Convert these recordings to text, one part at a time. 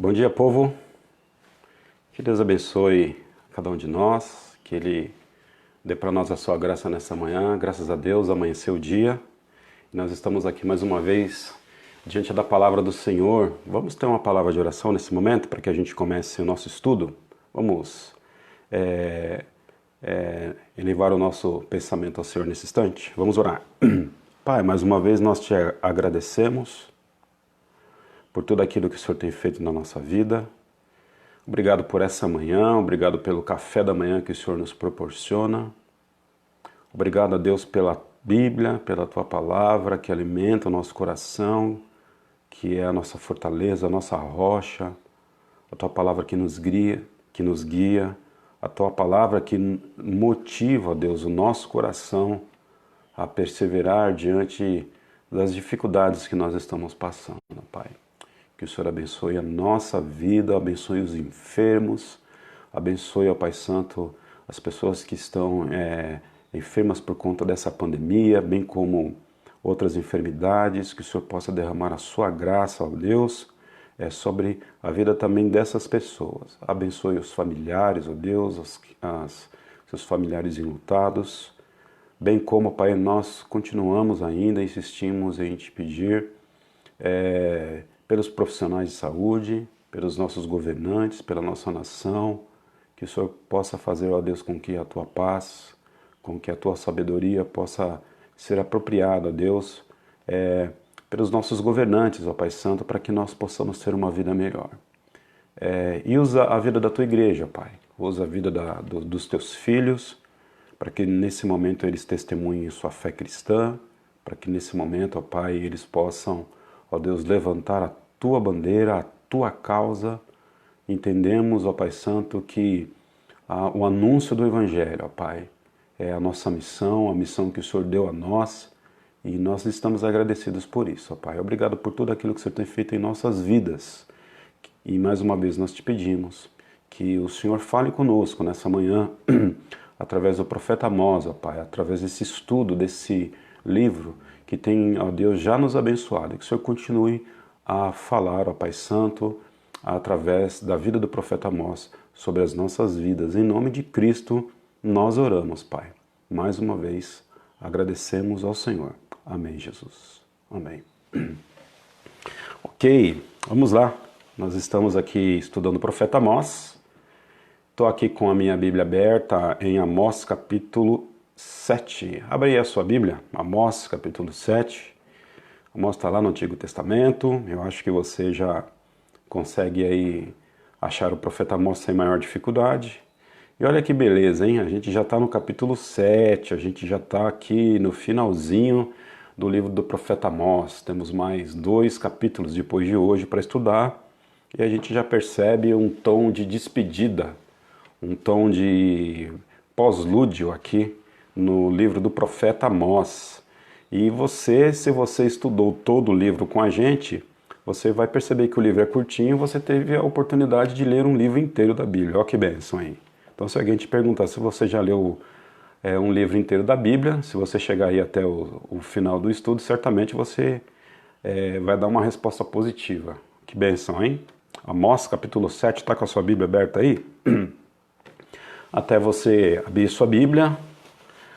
Bom dia, povo. Que Deus abençoe cada um de nós, que Ele dê para nós a sua graça nessa manhã. Graças a Deus, amanheceu o dia. E nós estamos aqui mais uma vez diante da palavra do Senhor. Vamos ter uma palavra de oração nesse momento para que a gente comece o nosso estudo. Vamos elevar o nosso pensamento ao Senhor nesse instante. Vamos orar. Pai, mais uma vez nós te agradecemos por tudo aquilo que o Senhor tem feito na nossa vida. Obrigado por essa manhã, obrigado pelo café da manhã que o Senhor nos proporciona. Obrigado a Deus pela Bíblia, pela Tua Palavra que alimenta o nosso coração, que é a nossa fortaleza, a nossa rocha, a Tua Palavra que nos guia, a Tua Palavra que motiva, Deus, o nosso coração a perseverar diante das dificuldades que nós estamos passando, Pai. Que o Senhor abençoe a nossa vida, abençoe os enfermos, abençoe, ó Pai Santo, as pessoas que estão enfermas por conta dessa pandemia, bem como outras enfermidades, que o Senhor possa derramar a sua graça, ó Deus, sobre a vida também dessas pessoas. Abençoe os familiares, ó Deus, seus familiares enlutados, bem como, Pai, nós continuamos ainda, insistimos em te pedir pelos profissionais de saúde, pelos nossos governantes, pela nossa nação, que o Senhor possa fazer, ó Deus, com que a Tua paz, com que a Tua sabedoria possa ser apropriada, ó Deus, pelos nossos governantes, ó Pai Santo, para que nós possamos ter uma vida melhor. E usa a vida da Tua igreja, Pai, usa a vida dos Teus filhos, para que nesse momento eles testemunhem sua fé cristã, para que nesse momento, ó Pai, eles possam, ó Deus, levantar a Tua bandeira, a Tua causa. Entendemos, ó Pai Santo, que o anúncio do Evangelho, ó Pai, é a nossa missão, a missão que o Senhor deu a nós, e nós estamos agradecidos por isso, ó Pai. Obrigado por tudo aquilo que o Senhor tem feito em nossas vidas. E mais uma vez nós te pedimos que o Senhor fale conosco nessa manhã, através do profeta Amós, ó Pai, através desse estudo, desse livro, que tem, ó Deus, já nos abençoado, e que o Senhor continue a falar, ó Pai Santo, através da vida do profeta Amós, sobre as nossas vidas. Em nome de Cristo, nós oramos, Pai. Mais uma vez, agradecemos ao Senhor. Amém, Jesus. Amém. Ok, vamos lá. Nós estamos aqui estudando o profeta Amós. Estou aqui com a minha Bíblia aberta em Amós capítulo 7. Abre aí a sua Bíblia, Amós capítulo 7. Amós está lá no Antigo Testamento. Eu acho que você já consegue aí achar o profeta Amós sem maior dificuldade. E olha que beleza, hein? A gente já está no capítulo 7, a gente já está aqui no finalzinho do livro do profeta Amós. Temos mais 2 capítulos depois de hoje para estudar. E a gente já percebe um tom de despedida, um tom de pós-lúdio aqui no livro do profeta Amós. E você, se você estudou todo o livro com a gente, você vai perceber que o livro é curtinho e você teve a oportunidade de ler um livro inteiro da Bíblia. Olha que bênção aí. Então, se alguém te perguntar se você já leu um livro inteiro da Bíblia, se você chegar aí até o final do estudo, certamente você vai dar uma resposta positiva. Que bênção, hein? Amós capítulo 7, está com a sua Bíblia aberta aí? Até você abrir sua Bíblia,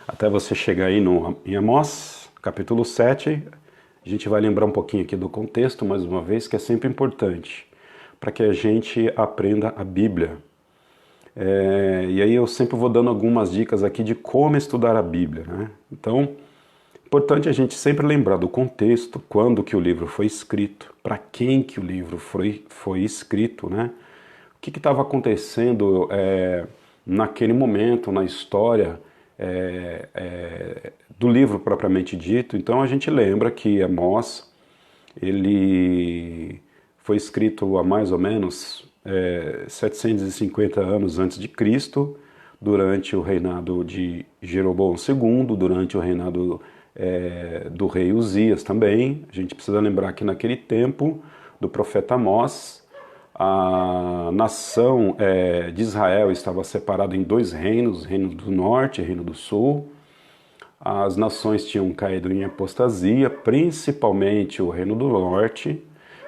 até você chegar aí em Amós, capítulo 7, a gente vai lembrar um pouquinho aqui do contexto, mais uma vez, que é sempre importante, para que a gente aprenda a Bíblia. E aí eu sempre vou dando algumas dicas aqui de como estudar a Bíblia, né? Então, importante a gente sempre lembrar do contexto, quando que o livro foi escrito, para quem que o livro foi escrito, né? O que estava acontecendo naquele momento, na história do livro propriamente dito. Então a gente lembra que Amós, ele foi escrito há mais ou menos 750 anos antes de Cristo, durante o reinado de Jeroboão II, durante o reinado do rei Uzias também. A gente precisa lembrar que naquele tempo do profeta Amós, a nação de Israel estava separada em 2 reinos, reino do norte e reino do sul. As nações tinham caído em apostasia, principalmente o reino do norte,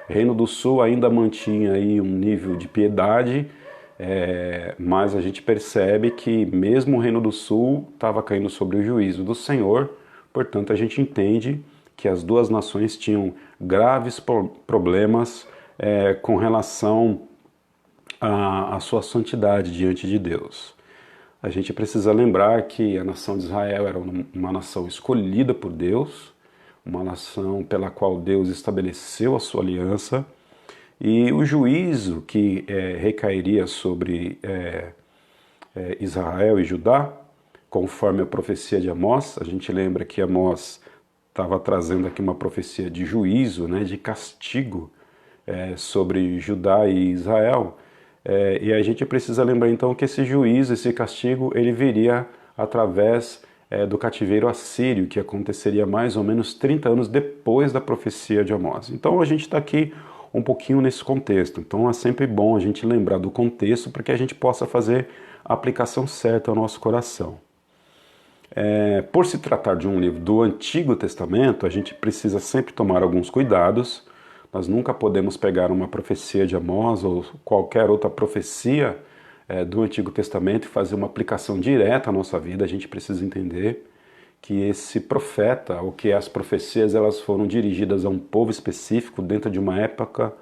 Reino do Sul ainda mantinha aí um nível de piedade, mas a gente percebe que mesmo o Reino do Sul estava caindo sobre o juízo do Senhor, portanto a gente entende que as duas nações tinham graves problemas com relação à sua santidade diante de Deus. A gente precisa lembrar que a nação de Israel era uma nação escolhida por Deus, uma nação pela qual Deus estabeleceu a sua aliança, e o juízo que recairia sobre Israel e Judá, conforme a profecia de Amós. A gente lembra que Amós estava trazendo aqui uma profecia de juízo, né, de castigo sobre Judá e Israel. E a gente precisa lembrar então que esse juízo, esse castigo, ele viria através do cativeiro assírio, que aconteceria mais ou menos 30 anos depois da profecia de Amós. Então a gente está aqui um pouquinho nesse contexto. Então é sempre bom a gente lembrar do contexto para que a gente possa fazer a aplicação certa ao nosso coração. Por se tratar de um livro do Antigo Testamento, a gente precisa sempre tomar alguns cuidados. Nós nunca podemos pegar uma profecia de Amós ou qualquer outra profecia do Antigo Testamento e fazer uma aplicação direta à nossa vida. A gente precisa entender que esse profeta, ou que as profecias, elas foram dirigidas a um povo específico dentro de uma época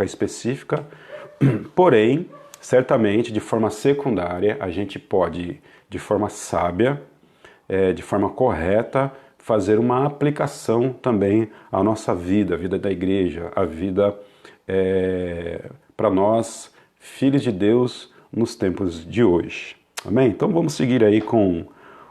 específica. Porém, certamente, de forma secundária, a gente pode, de forma sábia, de forma correta, fazer uma aplicação também à nossa vida, a vida da igreja, a vida para nós, filhos de Deus, nos tempos de hoje. Amém? Então vamos seguir aí com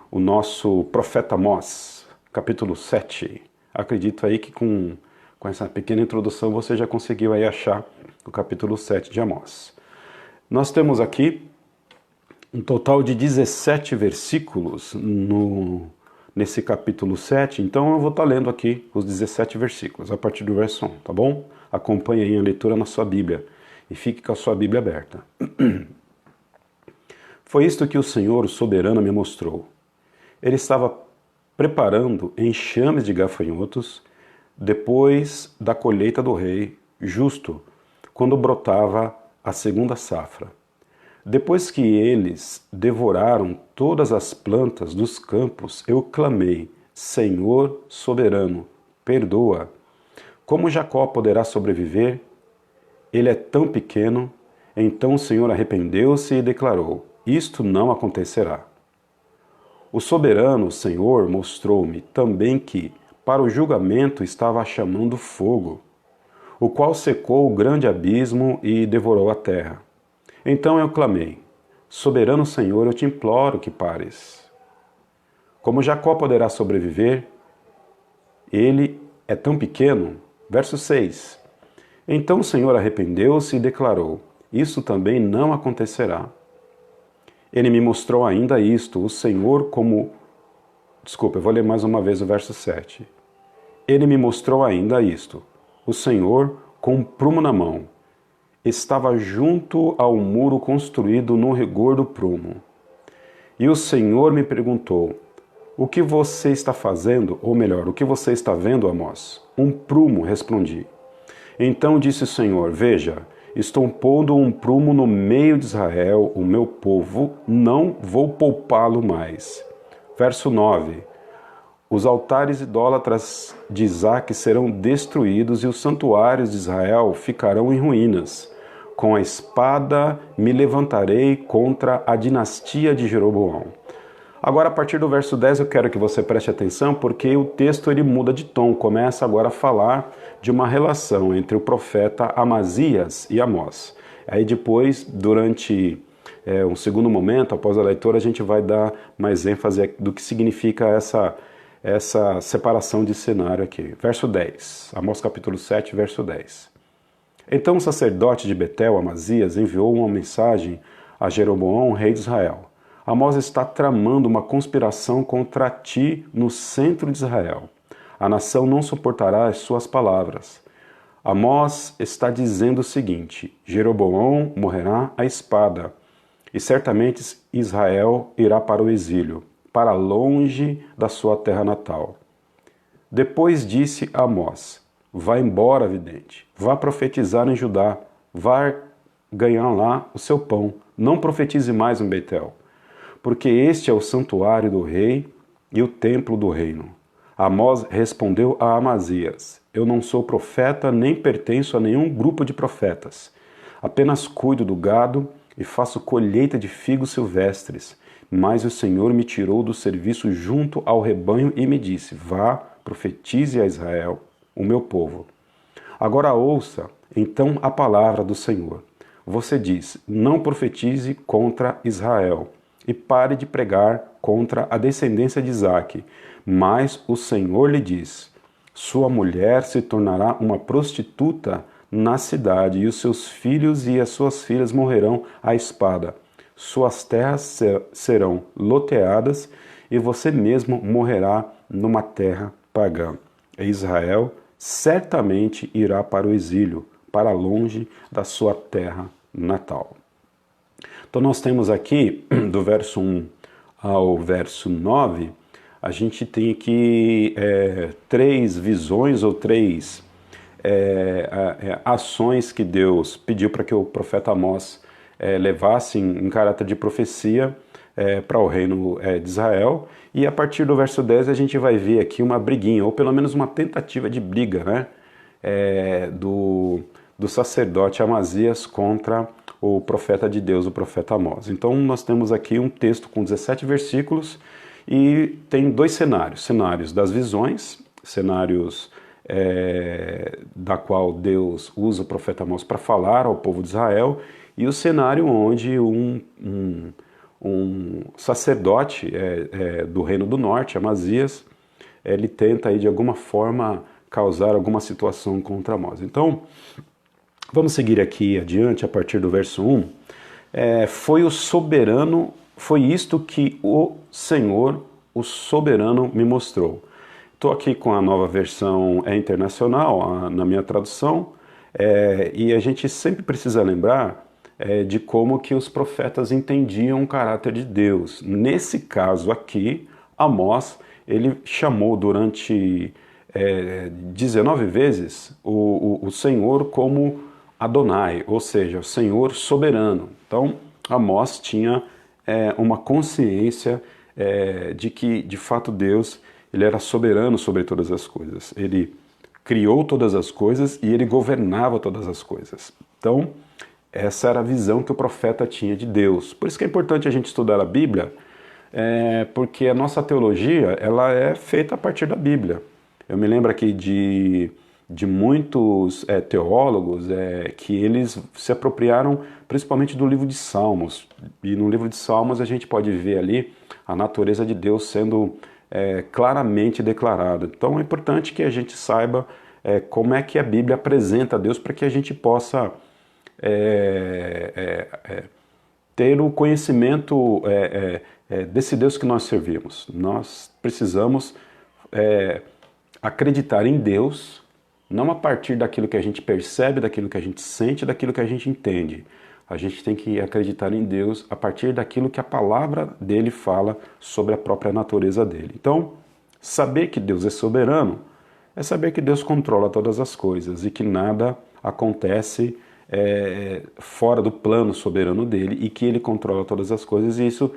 o nosso profeta Amós, capítulo 7. Acredito aí que com essa pequena introdução você já conseguiu aí achar o capítulo 7 de Amós. Nós temos aqui um total de 17 versículos nesse capítulo 7, então eu vou estar lendo aqui os 17 versículos, a partir do verso 1, tá bom? Acompanhe aí a leitura na sua Bíblia e fique com a sua Bíblia aberta. Foi isto que o Senhor, o soberano, me mostrou. Ele estava preparando enxames de gafanhotos depois da colheita do rei, justo quando brotava a segunda safra. Depois que eles devoraram todas as plantas dos campos, eu clamei: Senhor soberano, perdoa. Como Jacó poderá sobreviver? Ele é tão pequeno. Então o Senhor arrependeu-se e declarou: isto não acontecerá. O soberano, o Senhor, mostrou-me também que, para o julgamento, estava chamando fogo, o qual secou o grande abismo e devorou a terra. Então eu clamei: soberano Senhor, eu te imploro que pares. Como Jacó poderá sobreviver? Ele é tão pequeno. Verso 6. Então o Senhor arrependeu-se e declarou: isso também não acontecerá. Ele me mostrou ainda isto, o Senhor como... Desculpa, eu vou ler mais uma vez o verso 7. Ele me mostrou ainda isto, o Senhor com um prumo na mão. Estava junto ao muro construído no rigor do prumo. E o Senhor me perguntou: o que você está fazendo? Ou melhor, o que você está vendo, Amós? Um prumo, respondi. Então disse o Senhor: veja, estou pondo um prumo no meio de Israel, o meu povo, não vou poupá-lo mais. Verso 9. Os altares idólatras de Isaque serão destruídos e os santuários de Israel ficarão em ruínas. Com a espada me levantarei contra a dinastia de Jeroboão. Agora, a partir do verso 10, eu quero que você preste atenção, porque o texto ele muda de tom, começa agora a falar de uma relação entre o profeta Amazias e Amós. Aí depois, durante um segundo momento, após a leitura, a gente vai dar mais ênfase do que significa essa separação de cenário aqui. Verso 10, Amós capítulo 7, verso 10. Então o sacerdote de Betel, Amazias, enviou uma mensagem a Jeroboão, rei de Israel. Amós está tramando uma conspiração contra ti no centro de Israel. A nação não suportará as suas palavras. Amós está dizendo o seguinte: Jeroboão morrerá à espada, e certamente Israel irá para o exílio, para longe da sua terra natal. Depois disse Amós: vá embora, vidente, vá profetizar em Judá, vá ganhar lá o seu pão, não profetize mais em Betel, porque este é o santuário do rei e o templo do reino. Amós respondeu a Amazias: eu não sou profeta, nem pertenço a nenhum grupo de profetas. Apenas cuido do gado e faço colheita de figos silvestres. Mas o Senhor me tirou do serviço junto ao rebanho e me disse: vá, profetize a Israel, o meu povo. Agora ouça, então, a palavra do Senhor. Você diz: não profetize contra Israel, e pare de pregar contra a descendência de Isaque. Mas o Senhor lhe diz: sua mulher se tornará uma prostituta na cidade, e os seus filhos e as suas filhas morrerão à espada. Suas terras serão loteadas, e você mesmo morrerá numa terra pagã. E Israel certamente irá para o exílio, para longe da sua terra natal. Então nós temos aqui, do verso 1 ao verso 9, a gente tem aqui três visões ou três ações que Deus pediu para que o profeta Amós levasse em caráter de profecia para o reino de Israel. E a partir do verso 10 a gente vai ver aqui uma briguinha, ou pelo menos uma tentativa de briga, né, do sacerdote Amazias contra o profeta de Deus, o profeta Amós. Então nós temos aqui um texto com 17 versículos e tem dois cenários. Cenários das visões, cenários da qual Deus usa o profeta Amós para falar ao povo de Israel, e o cenário onde um sacerdote do Reino do Norte, Amazias, ele tenta aí, de alguma forma causar alguma situação contra Amós. Então, vamos seguir aqui adiante a partir do verso 1. Foi o soberano, foi isto que o Senhor, o soberano, me mostrou. Estou aqui com a nova versão internacional, na minha tradução, e a gente sempre precisa lembrar de como que os profetas entendiam o caráter de Deus. Nesse caso aqui, Amós, ele chamou durante 19 vezes o Senhor como Adonai, ou seja, o Senhor soberano. Então, Amós tinha uma consciência de que, de fato, Deus ele era soberano sobre todas as coisas. Ele criou todas as coisas e ele governava todas as coisas. Então, essa era a visão que o profeta tinha de Deus. Por isso que é importante a gente estudar a Bíblia, porque a nossa teologia ela é feita a partir da Bíblia. Eu me lembro aqui de muitos teólogos que eles se apropriaram principalmente do livro de Salmos. E no livro de Salmos a gente pode ver ali a natureza de Deus sendo claramente declarada. Então é importante que a gente saiba como é que a Bíblia apresenta a Deus para que a gente possa ter o conhecimento desse Deus que nós servimos. Nós precisamos acreditar em Deus, não a partir daquilo que a gente percebe, daquilo que a gente sente, daquilo que a gente entende. A gente tem que acreditar em Deus a partir daquilo que a palavra dele fala sobre a própria natureza dele. Então, saber que Deus é soberano é saber que Deus controla todas as coisas e que nada acontece fora do plano soberano dele e que ele controla todas as coisas, e isso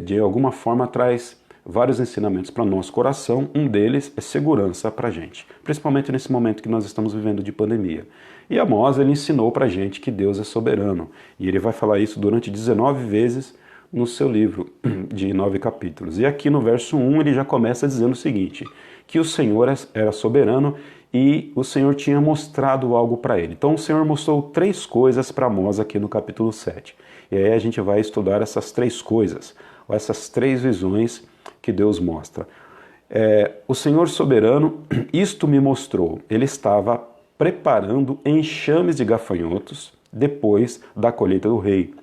de alguma forma traz vários ensinamentos para o nosso coração. Um deles é segurança para a gente, principalmente nesse momento que nós estamos vivendo de pandemia. E Amós, ele ensinou para a gente que Deus é soberano, e ele vai falar isso durante 19 vezes no seu livro de 9 capítulos. E aqui no verso 1 ele já começa dizendo o seguinte, que o Senhor era soberano e o Senhor tinha mostrado algo para ele. Então o Senhor mostrou 3 coisas para Amós aqui no capítulo 7. E aí a gente vai estudar essas 3 coisas, ou essas 3 visões que Deus mostra. O Senhor soberano, isto me mostrou, ele estava preparando enxames de gafanhotos depois da colheita do rei,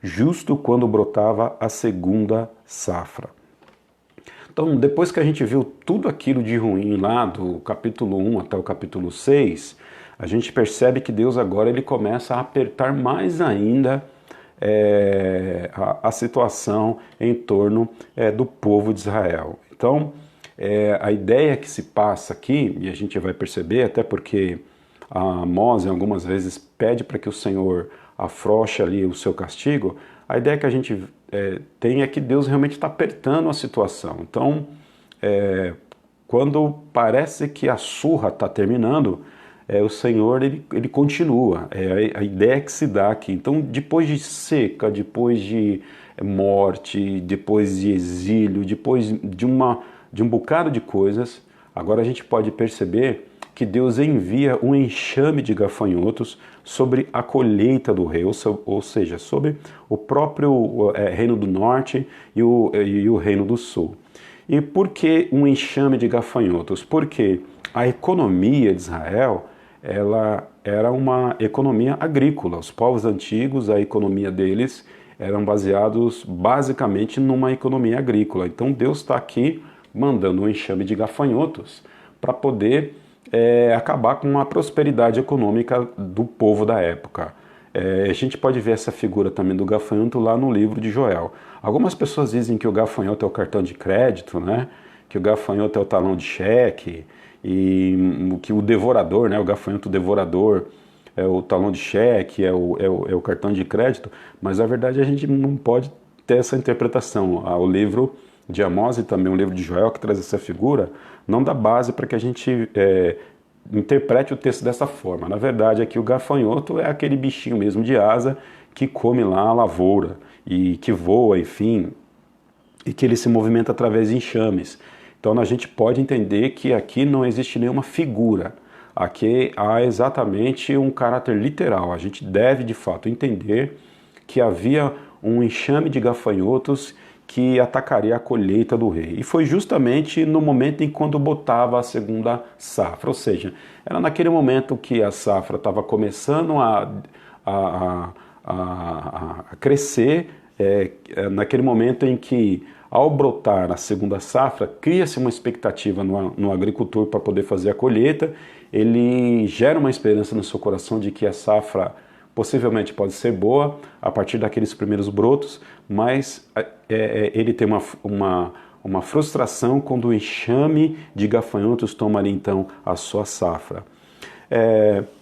justo quando brotava a segunda safra. Então, depois que a gente viu tudo aquilo de ruim lá do capítulo 1 até o capítulo 6, a gente percebe que Deus agora ele começa a apertar mais ainda a situação em torno do povo de Israel. Então, A ideia que se passa aqui, e a gente vai perceber, até porque a Amós algumas vezes pede para que o Senhor afrouxe ali o seu castigo, a ideia que a gente tem é que Deus realmente está apertando a situação. Então, quando parece que a surra está terminando, o Senhor ele continua. A ideia que se dá aqui. Então, depois de seca, depois de morte, depois de exílio, depois de um bocado de coisas, agora a gente pode perceber que Deus envia um enxame de gafanhotos sobre a colheita do rei, ou seja, sobre o próprio reino do norte e o reino do sul. E por que um enxame de gafanhotos? Porque a economia de Israel, ela era uma economia agrícola. Os povos antigos, a economia deles eram baseados basicamente numa economia agrícola. Então Deus está aqui mandando um enxame de gafanhotos para poder acabar com a prosperidade econômica do povo da época. A gente pode ver essa figura também do gafanhoto lá no livro de Joel. Algumas pessoas dizem que o gafanhoto é o cartão de crédito, né? Que o gafanhoto é o talão de cheque, e que o devorador, né? O gafanhoto devorador é o talão de cheque, é o cartão de crédito, mas na verdade a gente não pode ter essa interpretação. O livro de Amós e também o livro de Joel, que traz essa figura, não dá base para que a gente interprete o texto dessa forma. Na verdade, aqui o gafanhoto é aquele bichinho mesmo de asa que come lá a lavoura e que voa, enfim, e que ele se movimenta através de enxames. Então a gente pode entender que aqui não existe nenhuma figura. Aqui há exatamente um caráter literal. A gente deve, de fato, entender que havia um enxame de gafanhotos que atacaria a colheita do rei. E foi justamente no momento em quando botava a segunda safra, ou seja, era naquele momento que a safra estava começando a crescer, naquele momento em que, ao brotar a segunda safra, cria-se uma expectativa no agricultor para poder fazer a colheita, ele gera uma esperança no seu coração de que a safra possivelmente pode ser boa a partir daqueles primeiros brotos, mas ele tem uma frustração quando o enxame de gafanhotos toma ali então a sua safra.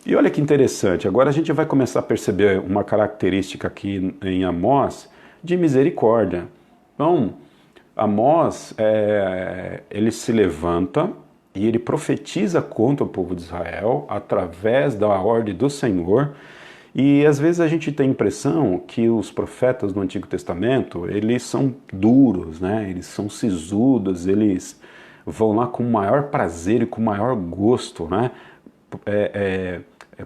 E olha que interessante, agora a gente vai começar a perceber uma característica aqui em Amós de misericórdia. Então, Amós, ele se levanta e ele profetiza contra o povo de Israel através da ordem do Senhor. E às vezes a gente tem a impressão que os profetas do Antigo Testamento, eles são duros, né? Eles são sisudos, eles vão lá com maior prazer e com maior gosto, né?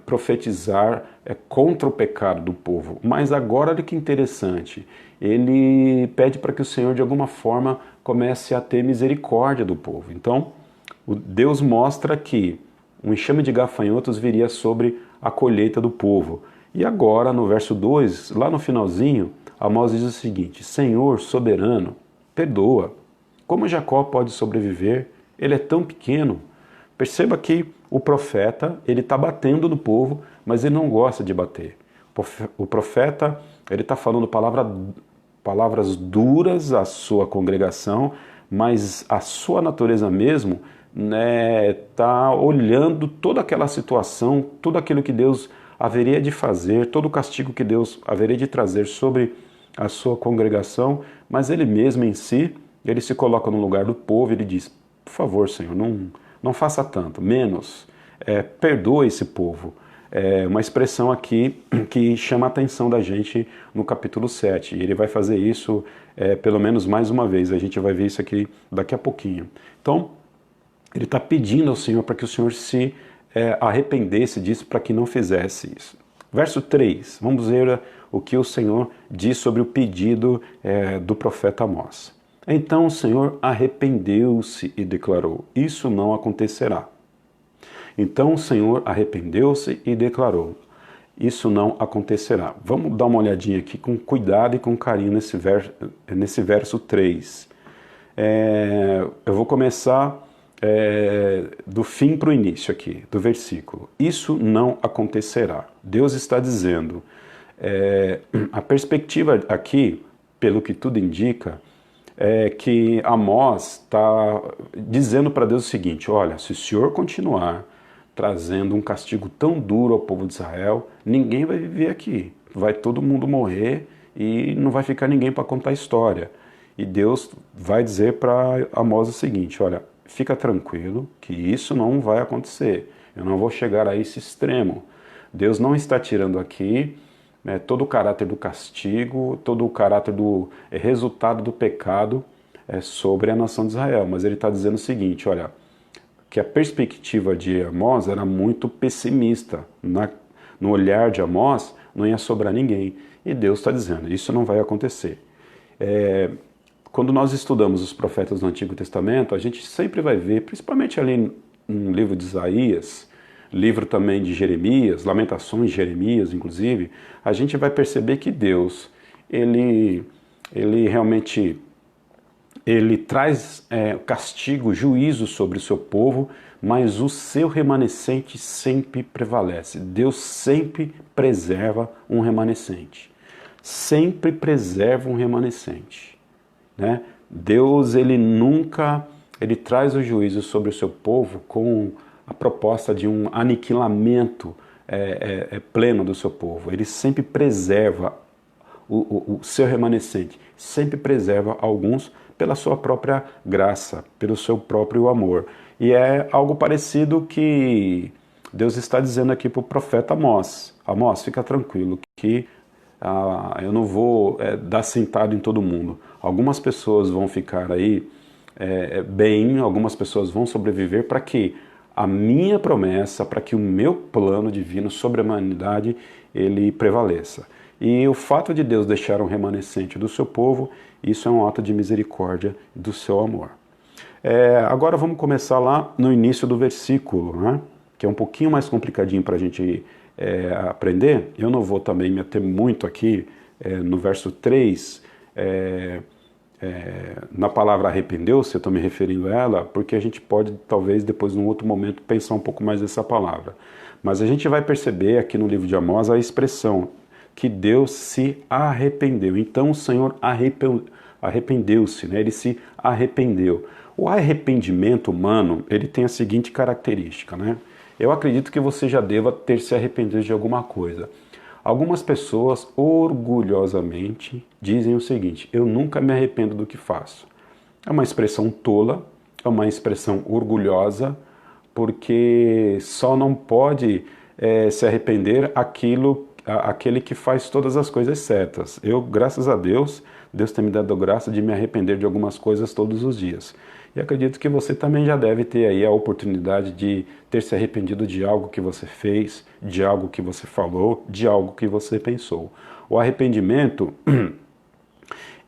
Profetizar contra o pecado do povo. Mas agora olha que interessante, ele pede para que o Senhor de alguma forma comece a ter misericórdia do povo. Então, Deus mostra que um enxame de gafanhotos viria sobre a colheita do povo. E agora, no verso 2, lá no finalzinho, Amós diz o seguinte: Senhor soberano, perdoa. Como Jacó pode sobreviver? Ele é tão pequeno. Perceba que o profeta, ele está batendo no povo, mas ele não gosta de bater. O profeta, ele está falando palavras duras à sua congregação, mas a sua natureza mesmo está olhando toda aquela situação, tudo aquilo que Deus haveria de fazer, todo o castigo que Deus haveria de trazer sobre a sua congregação, mas ele mesmo em si, ele se coloca no lugar do povo e ele diz: por favor, Senhor, não faça tanto, menos, perdoa esse povo. É uma expressão aqui que chama a atenção da gente no capítulo 7, e ele vai fazer isso pelo menos mais uma vez, a gente vai ver isso aqui daqui a pouquinho. Então, ele está pedindo ao Senhor para que o Senhor se arrependesse disso, para que não fizesse isso. Verso 3, vamos ver o que o Senhor diz sobre o pedido do profeta Amós. Então o Senhor arrependeu-se e declarou: isso não acontecerá. Então o Senhor arrependeu-se e declarou: isso não acontecerá. Vamos dar uma olhadinha aqui com cuidado e com carinho nesse verso 3. Eu vou começar do fim para o início aqui, do versículo. Isso não acontecerá. Deus está dizendo, a perspectiva aqui, pelo que tudo indica, é que Amós está dizendo para Deus o seguinte: olha, se o Senhor continuar trazendo um castigo tão duro ao povo de Israel, ninguém vai viver aqui, vai todo mundo morrer e não vai ficar ninguém para contar a história. E Deus vai dizer para Amós o seguinte: olha, fica tranquilo que isso não vai acontecer, eu não vou chegar a esse extremo. Deus não está tirando aqui todo o caráter do castigo, todo o caráter do resultado do pecado sobre a nação de Israel, mas ele está dizendo o seguinte: olha, que a perspectiva de Amós era muito pessimista. No olhar de Amós não ia sobrar ninguém. E Deus está dizendo, isso não vai acontecer. Quando nós estudamos os profetas do Antigo Testamento, a gente sempre vai ver, principalmente ali no livro de Isaías, livro também de Jeremias, Lamentações de Jeremias, inclusive, a gente vai perceber que Deus, ele realmente traz castigo, juízo sobre o seu povo, mas o seu remanescente sempre prevalece. Deus sempre preserva um remanescente. Sempre preserva um remanescente. Né? Deus, ele traz o juízo sobre o seu povo com a proposta de um aniquilamento pleno do seu povo. Ele sempre preserva o seu remanescente, sempre preserva alguns pela sua própria graça, pelo seu próprio amor. E é algo parecido que Deus está dizendo aqui para o profeta Amós. Amós, fica tranquilo que eu não vou dar sentado em todo mundo. Algumas pessoas vão ficar aí bem, algumas pessoas vão sobreviver para que a minha promessa, para que o meu plano divino sobre a humanidade, ele prevaleça. E o fato de Deus deixar um remanescente do seu povo, isso é um ato de misericórdia do seu amor. Agora vamos começar lá no início do versículo, né? Que é um pouquinho mais complicadinho para a gente aprender. Eu não vou também me ater muito aqui no verso 3, na palavra arrependeu-se, eu estou me referindo a ela, porque a gente pode talvez depois num outro momento pensar um pouco mais nessa palavra. Mas a gente vai perceber aqui no livro de Amós a expressão que Deus se arrependeu. Então o Senhor arrependeu-se, né? Ele se arrependeu. O arrependimento humano, ele tem a seguinte característica, né? Eu acredito que você já deva ter se arrependido de alguma coisa. Algumas pessoas orgulhosamente dizem o seguinte: eu nunca me arrependo do que faço. É uma expressão tola, é uma expressão orgulhosa, porque só não pode se arrepender aquele que faz todas as coisas certas. Eu, graças a Deus, Deus tem me dado a graça de me arrepender de algumas coisas todos os dias. E acredito que você também já deve ter aí a oportunidade de ter se arrependido de algo que você fez, de algo que você falou, de algo que você pensou. O arrependimento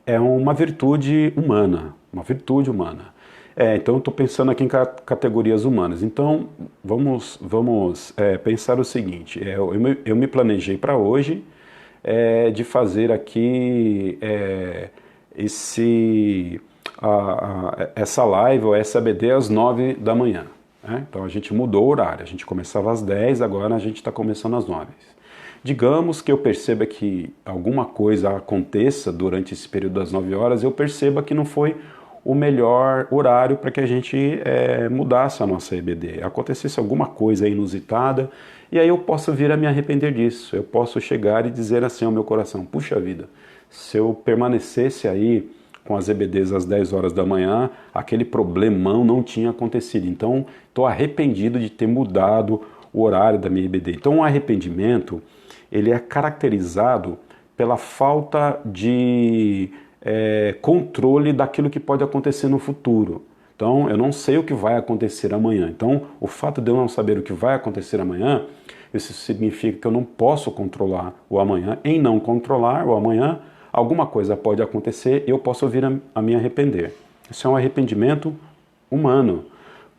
é uma virtude humana, uma virtude humana. Então eu estou pensando aqui em categorias humanas. Então vamos pensar o seguinte: eu me planejei para hoje de fazer aqui essa live ou essa EBD às 9 da manhã. Né? Então a gente mudou o horário, a gente começava às 10, agora a gente está começando às 9. Digamos que eu perceba que alguma coisa aconteça durante esse período das 9 horas, eu perceba que não foi o melhor horário para que a gente mudasse a nossa EBD. Acontecesse alguma coisa inusitada, e aí eu posso vir a me arrepender disso. Eu posso chegar e dizer assim ao meu coração: puxa vida, se eu permanecesse aí com as EBDs às 10 horas da manhã, aquele problemão não tinha acontecido. Então, estou arrependido de ter mudado o horário da minha EBD. Então, o arrependimento, ele é caracterizado pela falta de controle daquilo que pode acontecer no futuro. Então, eu não sei o que vai acontecer amanhã. Então, o fato de eu não saber o que vai acontecer amanhã, isso significa que eu não posso controlar o amanhã. Em não controlar o amanhã, alguma coisa pode acontecer e eu posso vir a me arrepender. Isso é um arrependimento humano.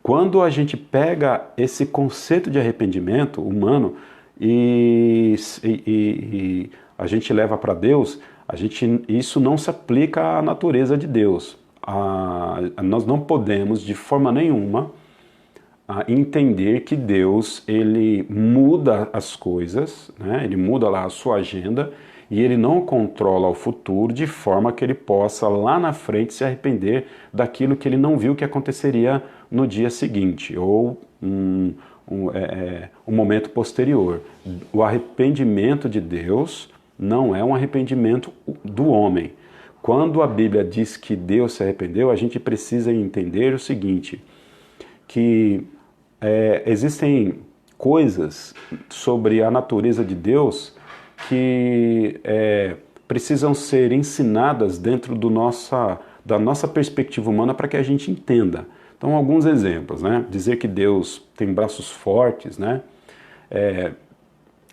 Quando a gente pega esse conceito de arrependimento humano e a gente leva para Deus, isso não se aplica à natureza de Deus. Nós não podemos, de forma nenhuma, entender que Deus ele muda as coisas, né? Ele muda lá a sua agenda, e ele não controla o futuro de forma que ele possa lá na frente se arrepender daquilo que ele não viu que aconteceria no dia seguinte ou um momento posterior. O arrependimento de Deus não é um arrependimento do homem. Quando a Bíblia diz que Deus se arrependeu, a gente precisa entender o seguinte, que existem coisas sobre a natureza de Deus que precisam ser ensinadas dentro da nossa perspectiva humana para que a gente entenda. Então, alguns exemplos, né? Dizer que Deus tem braços fortes, né?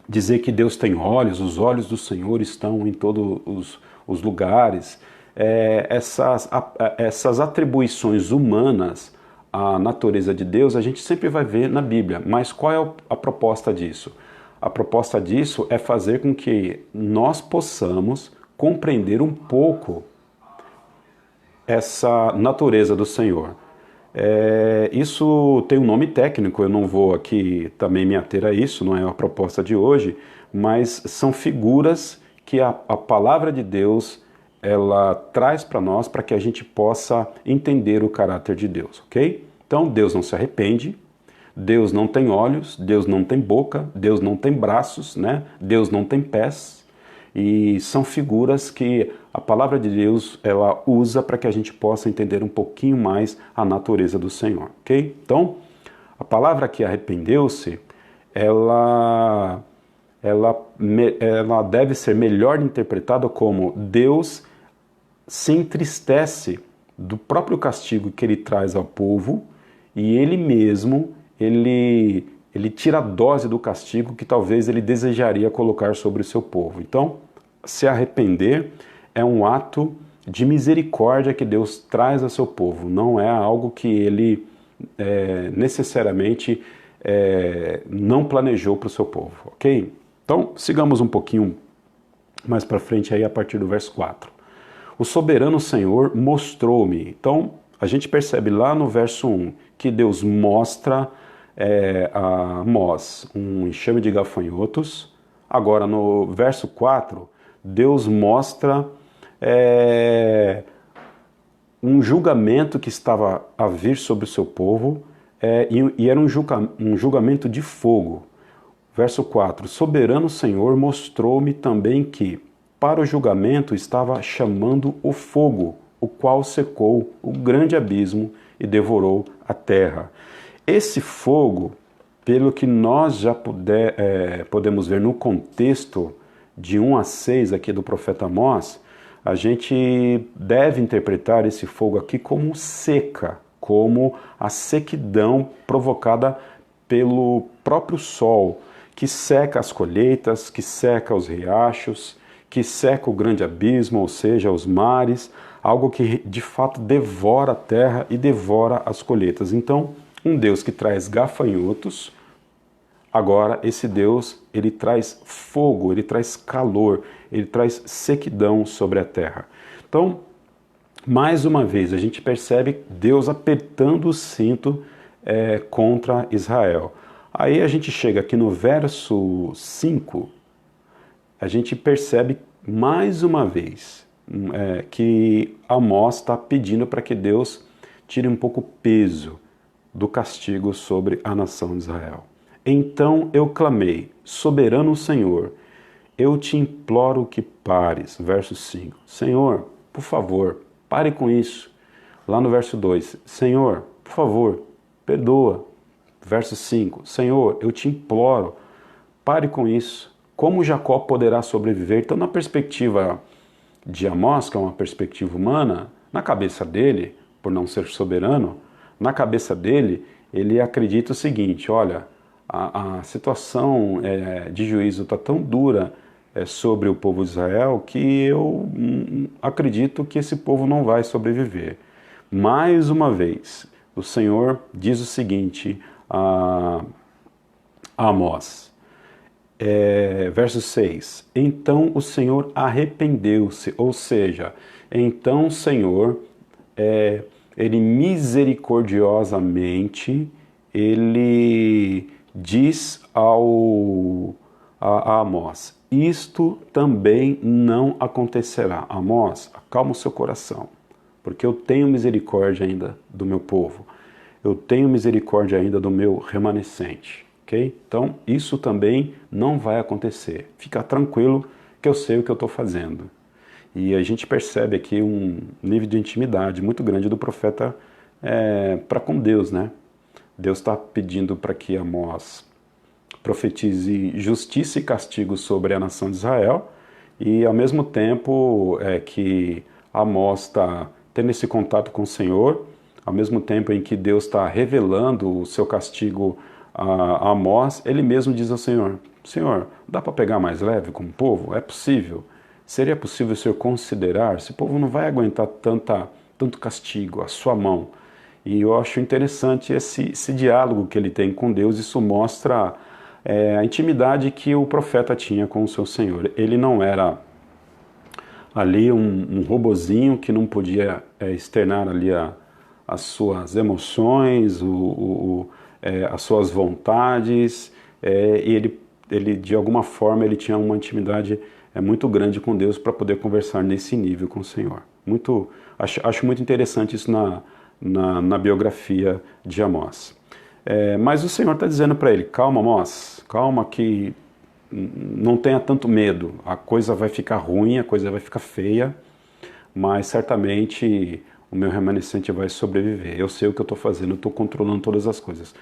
Dizer que Deus tem olhos, os olhos do Senhor estão em todos os lugares. Essas atribuições humanas à natureza de Deus, a gente sempre vai ver na Bíblia. Mas qual é a proposta disso? A proposta disso é fazer com que nós possamos compreender um pouco essa natureza do Senhor. Isso tem um nome técnico, eu não vou aqui também me ater a isso, não é a proposta de hoje, mas são figuras que a palavra de Deus ela traz para nós para que a gente possa entender o caráter de Deus, ok? Então Deus não se arrepende, Deus não tem olhos, Deus não tem boca, Deus não tem braços, né? Deus não tem pés, e são figuras que a palavra de Deus ela usa para que a gente possa entender um pouquinho mais a natureza do Senhor, ok? Então, a palavra que arrependeu-se, ela deve ser melhor interpretada como Deus se entristece do próprio castigo que ele traz ao povo e ele mesmo, ele tira a dose do castigo que talvez ele desejaria colocar sobre o seu povo. Então, se arrepender é um ato de misericórdia que Deus traz ao seu povo, não é algo que ele necessariamente não planejou para o seu povo, ok? Então, sigamos um pouquinho mais para frente aí a partir do verso 4. O soberano Senhor mostrou-me. Então, a gente percebe lá no verso 1 que Deus mostra a Amós um enxame de gafanhotos. Agora, no verso 4, Deus mostra um julgamento que estava a vir sobre o seu povo, e era um julgamento de fogo. Verso 4, soberano Senhor mostrou-me também que para o julgamento estava chamando o fogo, o qual secou o grande abismo e devorou a terra. Esse fogo, pelo que nós já podemos ver no contexto de 1 a 6 aqui do profeta Amós, a gente deve interpretar esse fogo aqui como seca, como a sequidão provocada pelo próprio sol, que seca as colheitas, que seca os riachos, que seca o grande abismo, ou seja, os mares, algo que de fato devora a terra e devora as colheitas. Então, um Deus que traz gafanhotos, agora esse Deus, ele traz fogo, ele traz calor, ele traz sequidão sobre a terra. Então, mais uma vez, a gente percebe Deus apertando o cinto contra Israel. Aí a gente chega aqui no verso 5, a gente percebe mais uma vez que Amós está pedindo para que Deus tire um pouco o peso do castigo sobre a nação de Israel. Então eu clamei, soberano Senhor, eu te imploro que pares. Verso 5, Senhor, por favor, pare com isso. Lá no verso 2, Senhor, por favor, perdoa. Verso 5, Senhor, eu te imploro, pare com isso. Como Jacó poderá sobreviver? Então, na perspectiva de Amós, que é uma perspectiva humana, na cabeça dele, por não ser soberano, na cabeça dele, ele acredita o seguinte, olha, a situação de juízo está tão dura sobre o povo de Israel que eu acredito que esse povo não vai sobreviver. Mais uma vez, o Senhor diz o seguinte a Amós, verso 6, então o Senhor arrependeu-se, ou seja, então o Senhor, ele misericordiosamente, ele diz ao a Amós: isto também não acontecerá. Amós, acalma o seu coração, porque eu tenho misericórdia ainda do meu povo, eu tenho misericórdia ainda do meu remanescente, ok? Então, isso também não vai acontecer. Fica tranquilo que eu sei o que eu estou fazendo. E a gente percebe aqui um nível de intimidade muito grande do profeta para com Deus, né? Deus está pedindo para que Amós profetize justiça e castigo sobre a nação de Israel, e ao mesmo tempo que Amós está tendo esse contato com o Senhor, ao mesmo tempo em que Deus está revelando o seu castigo a Amós, ele mesmo diz ao Senhor: Senhor, dá para pegar mais leve com o povo? É possível? Seria possível o Senhor considerar? Esse povo não vai aguentar tanto castigo, a sua mão. E eu acho interessante esse diálogo que ele tem com Deus. Isso mostra a intimidade que o profeta tinha com o seu Senhor. Ele não era ali um robozinho que não podia externar ali as suas emoções, as suas vontades, e ele de alguma forma ele tinha uma intimidade muito grande com Deus para poder conversar nesse nível com o Senhor. Acho muito interessante isso na biografia de Amós. Mas o Senhor está dizendo para ele: calma, Amós, calma, que não tenha tanto medo, a coisa vai ficar ruim, a coisa vai ficar feia, mas certamente o meu remanescente vai sobreviver. Eu sei o que eu estou fazendo, eu estou controlando todas as coisas.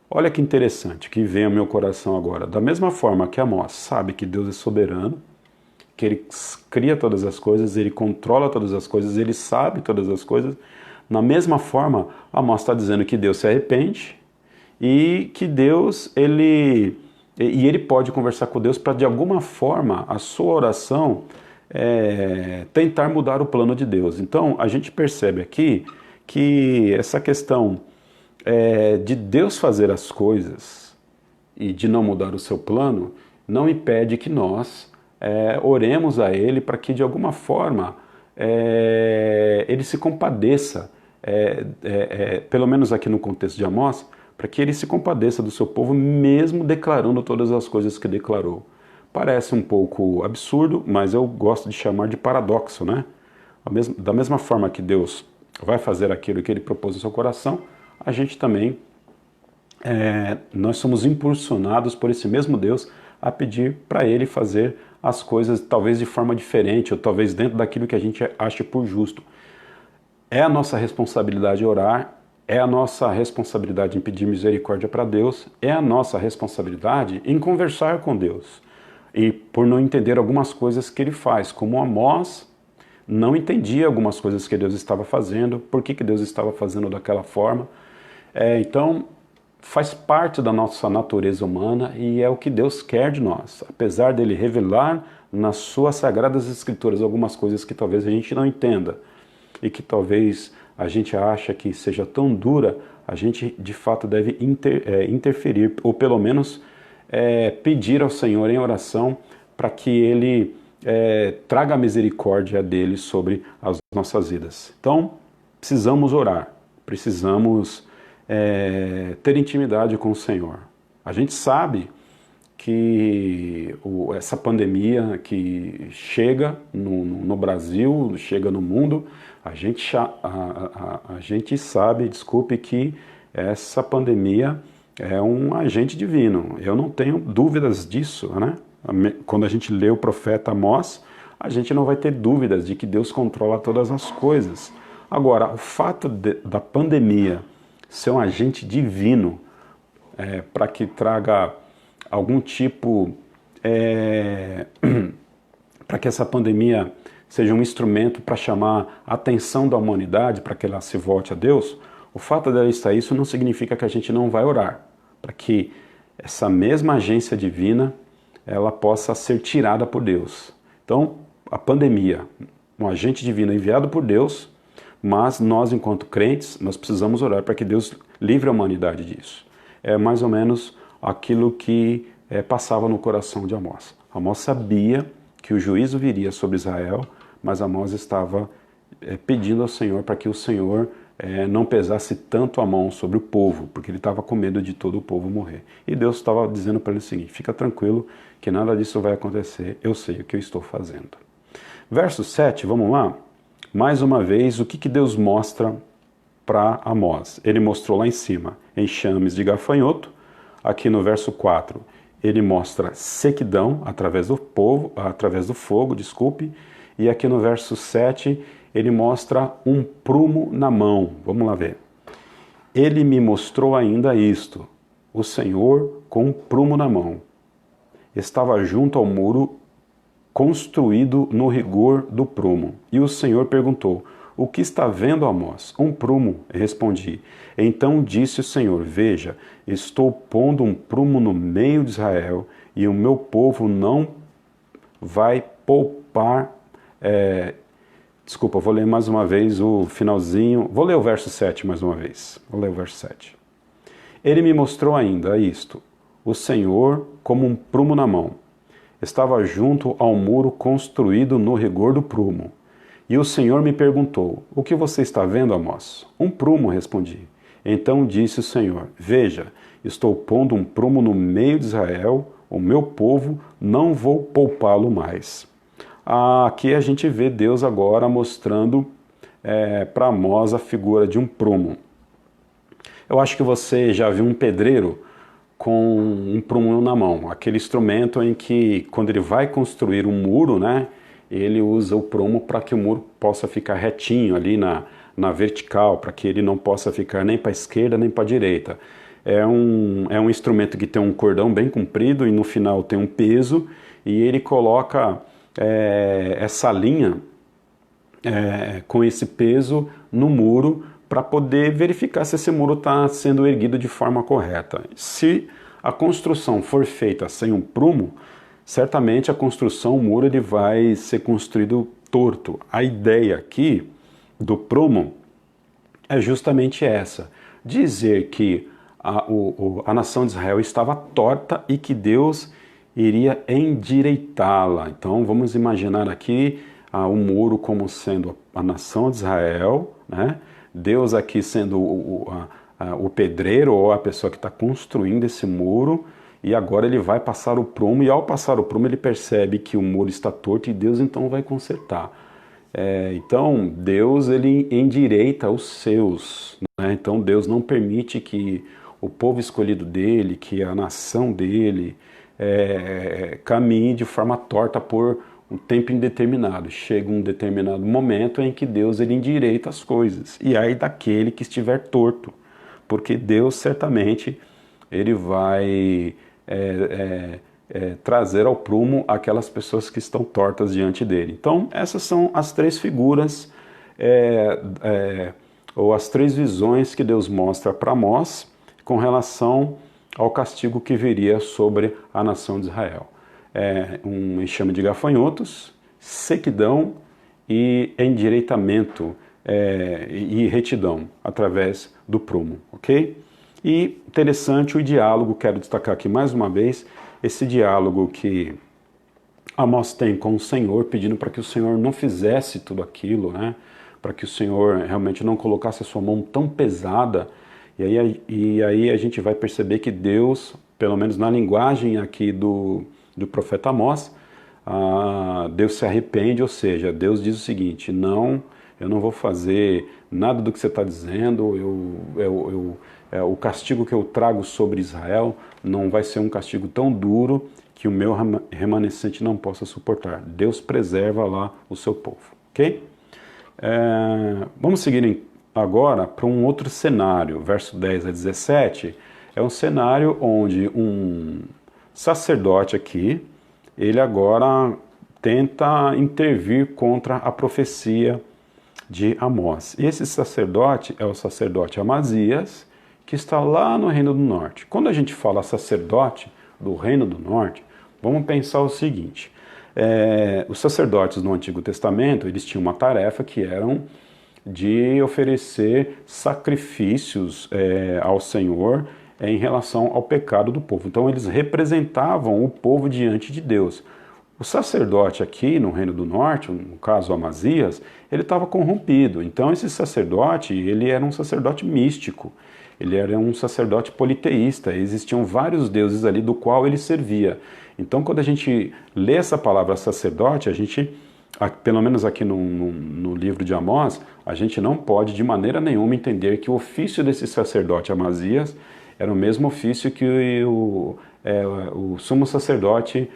Olha que interessante que vem ao meu coração agora. Da mesma forma que Amós sabe que Deus é soberano, que ele cria todas as coisas, ele controla todas as coisas, ele sabe todas as coisas, na mesma forma, Amós está dizendo que Deus se arrepende e que Deus, ele pode conversar com Deus para, de alguma forma, a sua oração tentar mudar o plano de Deus. Então, a gente percebe aqui que essa questão de Deus fazer as coisas e de não mudar o seu plano não impede que nós oremos a Ele para que, de alguma forma, Ele se compadeça, pelo menos aqui no contexto de Amós, para que Ele se compadeça do seu povo, mesmo declarando todas as coisas que declarou. Parece um pouco absurdo, mas eu gosto de chamar de paradoxo, né? Da mesma forma que Deus vai fazer aquilo que Ele propôs no seu coração, a gente também, nós somos impulsionados por esse mesmo Deus a pedir para Ele fazer as coisas talvez de forma diferente, ou talvez dentro daquilo que a gente acha por justo. É a nossa responsabilidade orar, é a nossa responsabilidade em pedir misericórdia para Deus, é a nossa responsabilidade em conversar com Deus. E por não entender algumas coisas que Ele faz, como Amós não entendia algumas coisas que Deus estava fazendo, por que Deus estava fazendo daquela forma. Então, faz parte da nossa natureza humana e é o que Deus quer de nós. Apesar dele revelar nas suas sagradas escrituras algumas coisas que talvez a gente não entenda e que talvez a gente acha que seja tão dura, a gente de fato deve interferir, ou pelo menos pedir ao Senhor em oração para que Ele traga a misericórdia dele sobre as nossas vidas. Então, precisamos orar, precisamos ter intimidade com o Senhor. A gente sabe que essa pandemia que chega no Brasil, chega no mundo, a gente sabe, desculpe, que essa pandemia é um agente divino. Eu não tenho dúvidas disso, né? Quando a gente lê o profeta Amós, a gente não vai ter dúvidas de que Deus controla todas as coisas. Agora, o fato da pandemia ser um agente divino para que traga algum tipo, para que essa pandemia seja um instrumento para chamar a atenção da humanidade, para que ela se volte a Deus, o fato dela estar isso não significa que a gente não vai orar, para que essa mesma agência divina ela possa ser tirada por Deus. Então, a pandemia, um agente divino enviado por Deus, mas nós, enquanto crentes, nós precisamos orar para que Deus livre a humanidade disso. É mais ou menos aquilo que passava no coração de Amós. Amós sabia que o juízo viria sobre Israel, mas Amós estava pedindo ao Senhor para que o Senhor não pesasse tanto a mão sobre o povo, porque ele estava com medo de todo o povo morrer. E Deus estava dizendo para ele o seguinte: fica tranquilo que nada disso vai acontecer, eu sei o que eu estou fazendo. Verso 7, vamos lá? Mais uma vez, o que Deus mostra para Amós? Ele mostrou lá em cima enxames de gafanhoto. Aqui no verso 4, ele mostra sequidão através do fogo, desculpe. E aqui no verso 7, ele mostra um prumo na mão. Vamos lá ver. Ele me mostrou ainda isto: o Senhor com um prumo na mão. Estava junto ao muro construído no rigor do prumo. E o Senhor perguntou: o que está vendo, Amós? Um prumo, respondi. Então disse o Senhor: veja, estou pondo um prumo no meio de Israel, e o meu povo não vai poupar. Desculpa, vou ler mais uma vez o finalzinho. Vou ler o verso 7 mais uma vez. Vou ler o verso 7. Ele me mostrou ainda isto: o Senhor como um prumo na mão. Estava junto ao muro construído no rigor do prumo. E o Senhor me perguntou: o que você está vendo, Amós? Um prumo, respondi. Então disse o Senhor: veja, estou pondo um prumo no meio de Israel, o meu povo, não vou poupá-lo mais. Aqui a gente vê Deus agora mostrando para Amós a figura de um prumo. Eu acho que você já viu um pedreiro com um prumo na mão, aquele instrumento em que, quando ele vai construir um muro, né, ele usa o prumo para que o muro possa ficar retinho ali na vertical, para que ele não possa ficar nem para a esquerda nem para a direita. É um instrumento que tem um cordão bem comprido e no final tem um peso, e ele coloca essa linha com esse peso no muro para poder verificar se esse muro está sendo erguido de forma correta. Se a construção for feita sem um prumo, certamente a construção, o muro, ele vai ser construído torto. A ideia aqui do prumo é justamente essa: dizer que a nação de Israel estava torta e que Deus iria endireitá-la. Então vamos imaginar aqui o muro como sendo a nação de Israel, né? Deus aqui sendo o pedreiro ou a pessoa que está construindo esse muro, e agora ele vai passar o prumo, e ao passar o prumo ele percebe que o muro está torto e Deus então vai consertar. Então Deus, ele endireita os seus, né? Então Deus não permite que o povo escolhido dele, que a nação dele caminhe de forma torta por um tempo indeterminado. Chega um determinado momento em que Deus, ele endireita as coisas, e aí daquele que estiver torto, porque Deus certamente ele vai trazer ao prumo aquelas pessoas que estão tortas diante dele. Então essas são as três figuras ou as três visões que Deus mostra para Amós com relação ao castigo que viria sobre a nação de Israel. Um enxame de gafanhotos, sequidão e endireitamento e retidão através do prumo, ok? E interessante o diálogo, quero destacar aqui mais uma vez, esse diálogo que Amós tem com o Senhor, pedindo para que o Senhor não fizesse tudo aquilo, né? Para que o Senhor realmente não colocasse a sua mão tão pesada. E aí a gente vai perceber que Deus, pelo menos na linguagem aqui do profeta Amós, Deus se arrepende, ou seja, Deus diz o seguinte: não, eu não vou fazer nada do que você está dizendo, o castigo que eu trago sobre Israel não vai ser um castigo tão duro que o meu remanescente não possa suportar. Deus preserva lá o seu povo, ok? Vamos seguir agora para um outro cenário, verso 10 a 17, é um cenário onde um sacerdote aqui, ele agora tenta intervir contra a profecia de Amós. E esse sacerdote é o sacerdote Amazias, que está lá no Reino do Norte. Quando a gente fala sacerdote do Reino do Norte, vamos pensar o seguinte: os sacerdotes no Antigo Testamento, eles tinham uma tarefa que eram de oferecer sacrifícios ao Senhor em relação ao pecado do povo. Então eles representavam o povo diante de Deus. O sacerdote aqui no Reino do Norte, no caso Amazias, ele estava corrompido. Então esse sacerdote, ele era um sacerdote místico. Ele era um sacerdote politeísta. Existiam vários deuses ali do qual ele servia. Então quando a gente lê essa palavra sacerdote, a gente, pelo menos aqui no livro de Amós, a gente não pode de maneira nenhuma entender que o ofício desse sacerdote Amazias era o mesmo ofício que o sumo sacerdote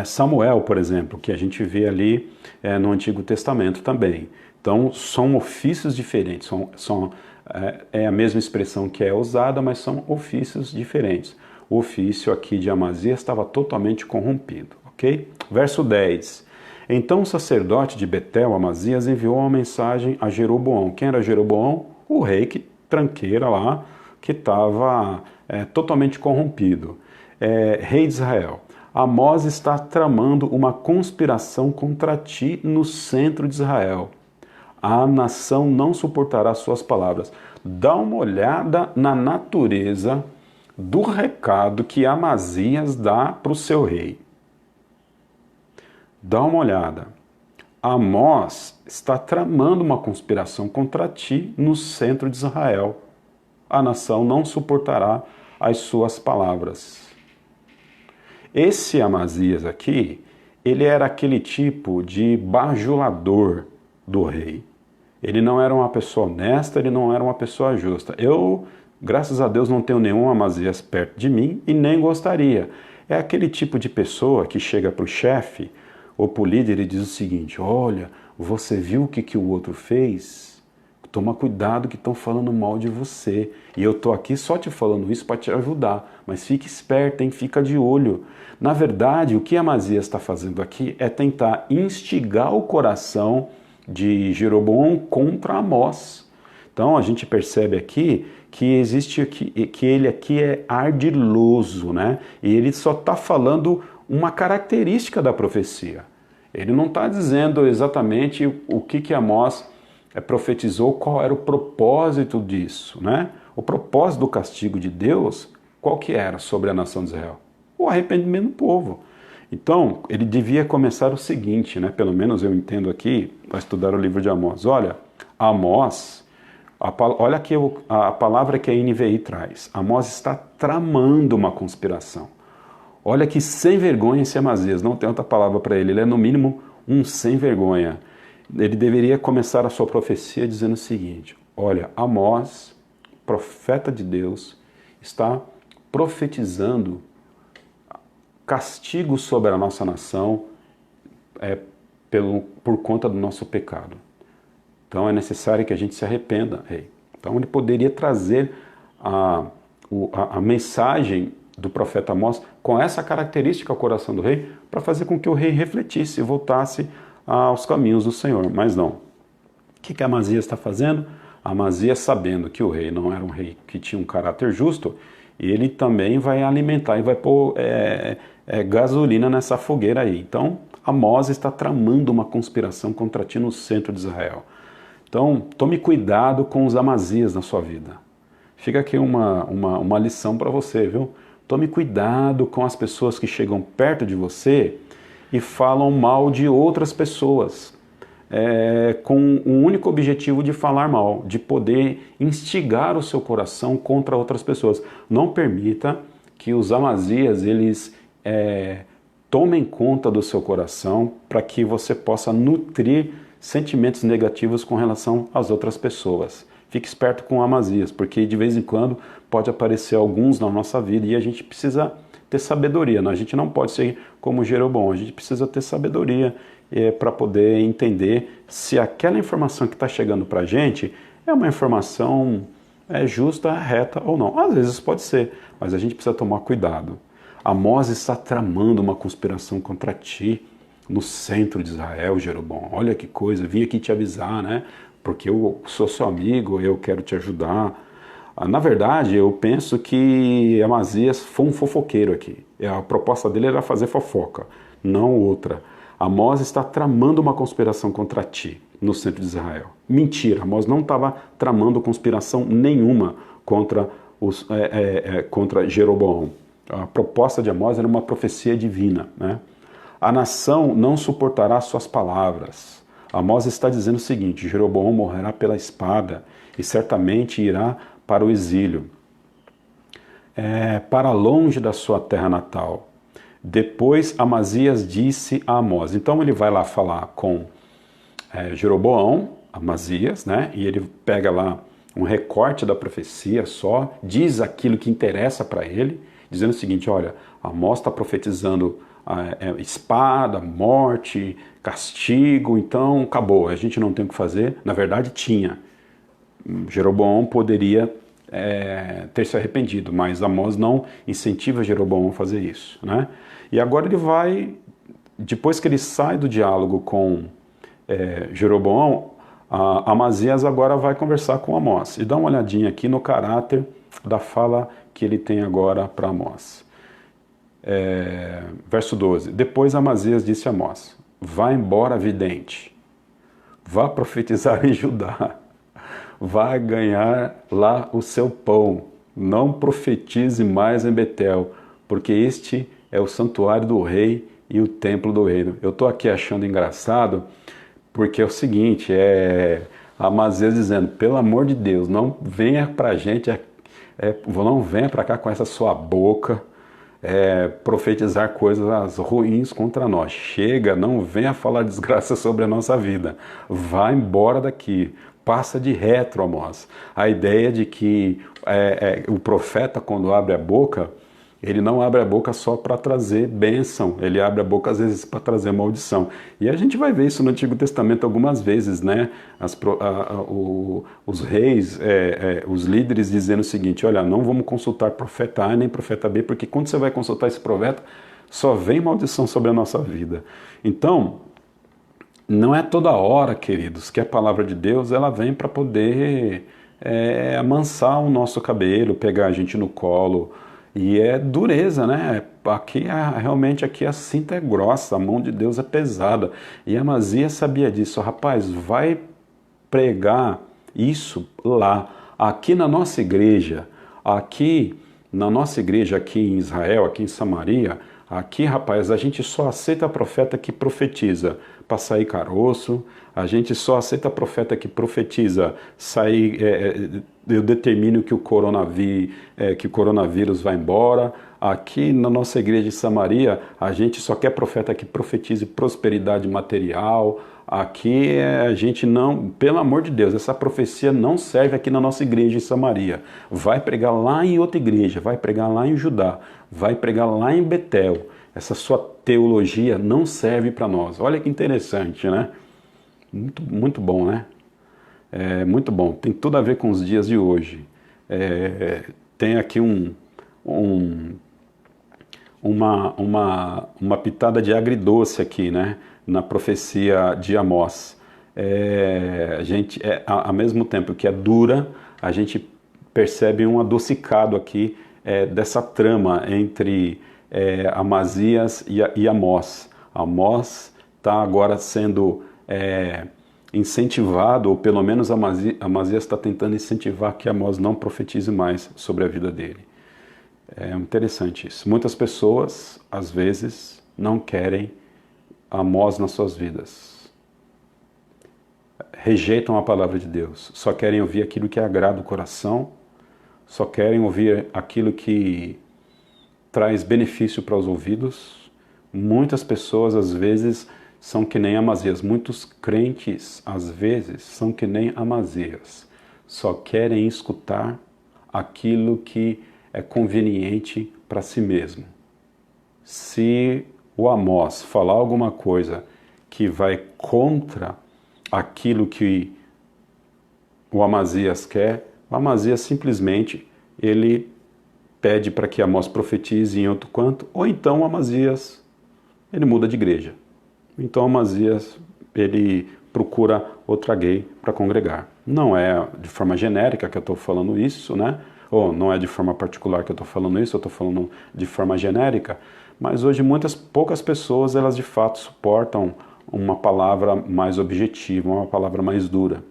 Samuel, por exemplo, que a gente vê ali no Antigo Testamento também. Então, são ofícios diferentes, é a mesma expressão que é usada, mas são ofícios diferentes. O ofício aqui de Amazias estava totalmente corrompido, ok? Verso 10. Então o sacerdote de Betel, Amazias, enviou uma mensagem a Jeroboão. Quem era Jeroboão? O rei que tranqueira lá, que estava totalmente corrompido. Rei de Israel. Amós está tramando uma conspiração contra ti no centro de Israel. A nação não suportará suas palavras. Dá uma olhada na natureza do recado que Amazias dá para o seu rei. Dá uma olhada. Amós está tramando uma conspiração contra ti no centro de Israel. A nação não suportará as suas palavras. Esse Amazias aqui, ele era aquele tipo de bajulador do rei. Ele não era uma pessoa honesta, ele não era uma pessoa justa. Eu, graças a Deus, não tenho nenhum Amazias perto de mim e nem gostaria. É aquele tipo de pessoa que chega para o chefe ou para o líder e diz o seguinte: olha, você viu o que o outro fez? Toma cuidado que estão falando mal de você. E eu estou aqui só te falando isso para te ajudar. Mas fique esperto, hein? Fica de olho. Na verdade, o que Amazias está fazendo aqui é tentar instigar o coração de Jeroboão contra Amós. Então a gente percebe aqui que existe que ele aqui é ardiloso, né? E ele só está falando uma característica da profecia. Ele não está dizendo exatamente o que Amós profetizou, qual era o propósito disso, né? O propósito do castigo de Deus, qual que era sobre a nação de Israel? O arrependimento do povo. Então, ele devia começar o seguinte, né? Pelo menos eu entendo aqui, para estudar o livro de Amós. Olha, Amós, olha aqui a palavra que a NVI traz. Amós está tramando uma conspiração. Olha que sem vergonha esse Amazias, não tem outra palavra para ele. Ele é no mínimo um sem vergonha. Ele deveria começar a sua profecia dizendo o seguinte: olha, Amós, profeta de Deus, está profetizando castigo sobre a nossa nação por conta do nosso pecado. Então é necessário que a gente se arrependa, rei. Então ele poderia trazer a mensagem do profeta Amós com essa característica ao coração do rei, para fazer com que o rei refletisse e voltasse aos caminhos do Senhor. Mas não. O que Amazias está fazendo? Amazias, sabendo que o rei não era um rei que tinha um caráter justo, ele também vai alimentar e vai pôr gasolina nessa fogueira aí. Então, Amós está tramando uma conspiração contra ti no centro de Israel. Então, tome cuidado com os Amazias na sua vida. Fica aqui uma lição para você, viu? Tome cuidado com as pessoas que chegam perto de você e falam mal de outras pessoas, com o único objetivo de falar mal, de poder instigar o seu coração contra outras pessoas. Não permita que os Amazias, eles tomem conta do seu coração para que você possa nutrir sentimentos negativos com relação às outras pessoas. Fique esperto com Amazias, porque de vez em quando pode aparecer alguns na nossa vida e a gente precisa ter sabedoria, né? A gente não pode ser como Jeroboão, a gente precisa ter sabedoria para poder entender se aquela informação que está chegando para a gente é uma informação justa, reta ou não. Às vezes pode ser, mas a gente precisa tomar cuidado. Amós está tramando uma conspiração contra ti no centro de Israel, Jeroboão. Olha que coisa, vim aqui te avisar, né? Porque eu sou seu amigo, eu quero te ajudar. Na verdade, eu penso que Amazias foi um fofoqueiro aqui. A proposta dele era fazer fofoca, não outra. Amós está tramando uma conspiração contra ti no centro de Israel. Mentira, Amós não estava tramando conspiração nenhuma contra Jeroboão. A proposta de Amós era uma profecia divina, né? A nação não suportará suas palavras. Amós está dizendo o seguinte: Jeroboão morrerá pela espada e certamente irá para o exílio, para longe da sua terra natal. Depois Amazias disse a Amós. Então ele vai lá falar com Jeroboão, Amazias, né? E ele pega lá um recorte da profecia só, diz aquilo que interessa para ele, dizendo o seguinte: olha, Amós está profetizando espada, morte, castigo, então acabou, a gente não tem o que fazer. Na verdade tinha. Jeroboão poderia ter se arrependido, mas Amós não incentiva Jeroboão a fazer isso, né? E agora ele vai, depois que ele sai do diálogo com Jeroboão, Amazias agora vai conversar com Amós. E dá uma olhadinha aqui no caráter da fala que ele tem agora para Amós. Verso 12. Depois Amazias disse a Amós: vá embora, vidente, vá profetizar em Judá, vá ganhar lá o seu pão, não profetize mais em Betel, porque este é o santuário do rei e o templo do reino. Eu estou aqui achando engraçado, porque é o seguinte, Amazias dizendo: pelo amor de Deus, não venha pra gente, não venha pra cá com essa sua boca, profetizar coisas ruins contra nós. Chega, não venha falar desgraça sobre a nossa vida. Vá embora daqui. Passa de retro, Amós. A ideia de que o profeta, quando abre a boca, ele não abre a boca só para trazer bênção, ele abre a boca às vezes para trazer maldição. E a gente vai ver isso no Antigo Testamento algumas vezes, né? Os reis, os líderes dizendo o seguinte: olha, não vamos consultar profeta A nem profeta B, porque quando você vai consultar esse profeta, só vem maldição sobre a nossa vida. Então, não é toda hora, queridos, que a palavra de Deus ela vem para poder amansar o nosso cabelo, pegar a gente no colo. E é dureza, né? Realmente aqui a cinta é grossa, a mão de Deus é pesada. E Amazias sabia disso. Rapaz, vai pregar isso lá. Aqui na nossa igreja, aqui em Israel, aqui em Samaria, aqui, rapaz, a gente só aceita profeta que profetiza para sair caroço, a gente só aceita profeta que profetiza sair... eu determino que o coronavírus vai embora. Aqui na nossa igreja de Samaria, a gente só quer profeta que profetize prosperidade material. Aqui a gente não, pelo amor de Deus, essa profecia não serve aqui na nossa igreja em Samaria. Vai pregar lá em outra igreja, vai pregar lá em Judá, vai pregar lá em Betel. Essa sua teologia não serve para nós. Olha que interessante, né? Muito, muito bom, né? Muito bom, tem tudo a ver com os dias de hoje. Tem aqui uma pitada de agridoce aqui, né, na profecia de Amós. Ao mesmo tempo que é dura, a gente percebe um adocicado aqui dessa trama entre Amazias e Amós. Amós está agora sendo... incentivado, ou pelo menos Amazias está tentando incentivar que Amós não profetize mais sobre a vida dele. É interessante isso. Muitas pessoas, às vezes, não querem Amós nas suas vidas. Rejeitam a palavra de Deus. Só querem ouvir aquilo que agrada o coração, só querem ouvir aquilo que traz benefício para os ouvidos. Muitas pessoas, às vezes, são que nem Amazias. Muitos crentes, às vezes, são que nem Amazias. Só querem escutar aquilo que é conveniente para si mesmo. Se o Amós falar alguma coisa que vai contra aquilo que o Amazias quer, o Amazias simplesmente ele pede para que Amós profetize em outro canto, ou então o Amazias ele muda de igreja. Então Amazias, ele procura outra gay para congregar. Não é de forma genérica que eu estou falando isso, né? Ou não é de forma particular que eu estou falando isso, eu estou falando de forma genérica. Mas hoje poucas pessoas, elas de fato suportam uma palavra mais objetiva, uma palavra mais dura.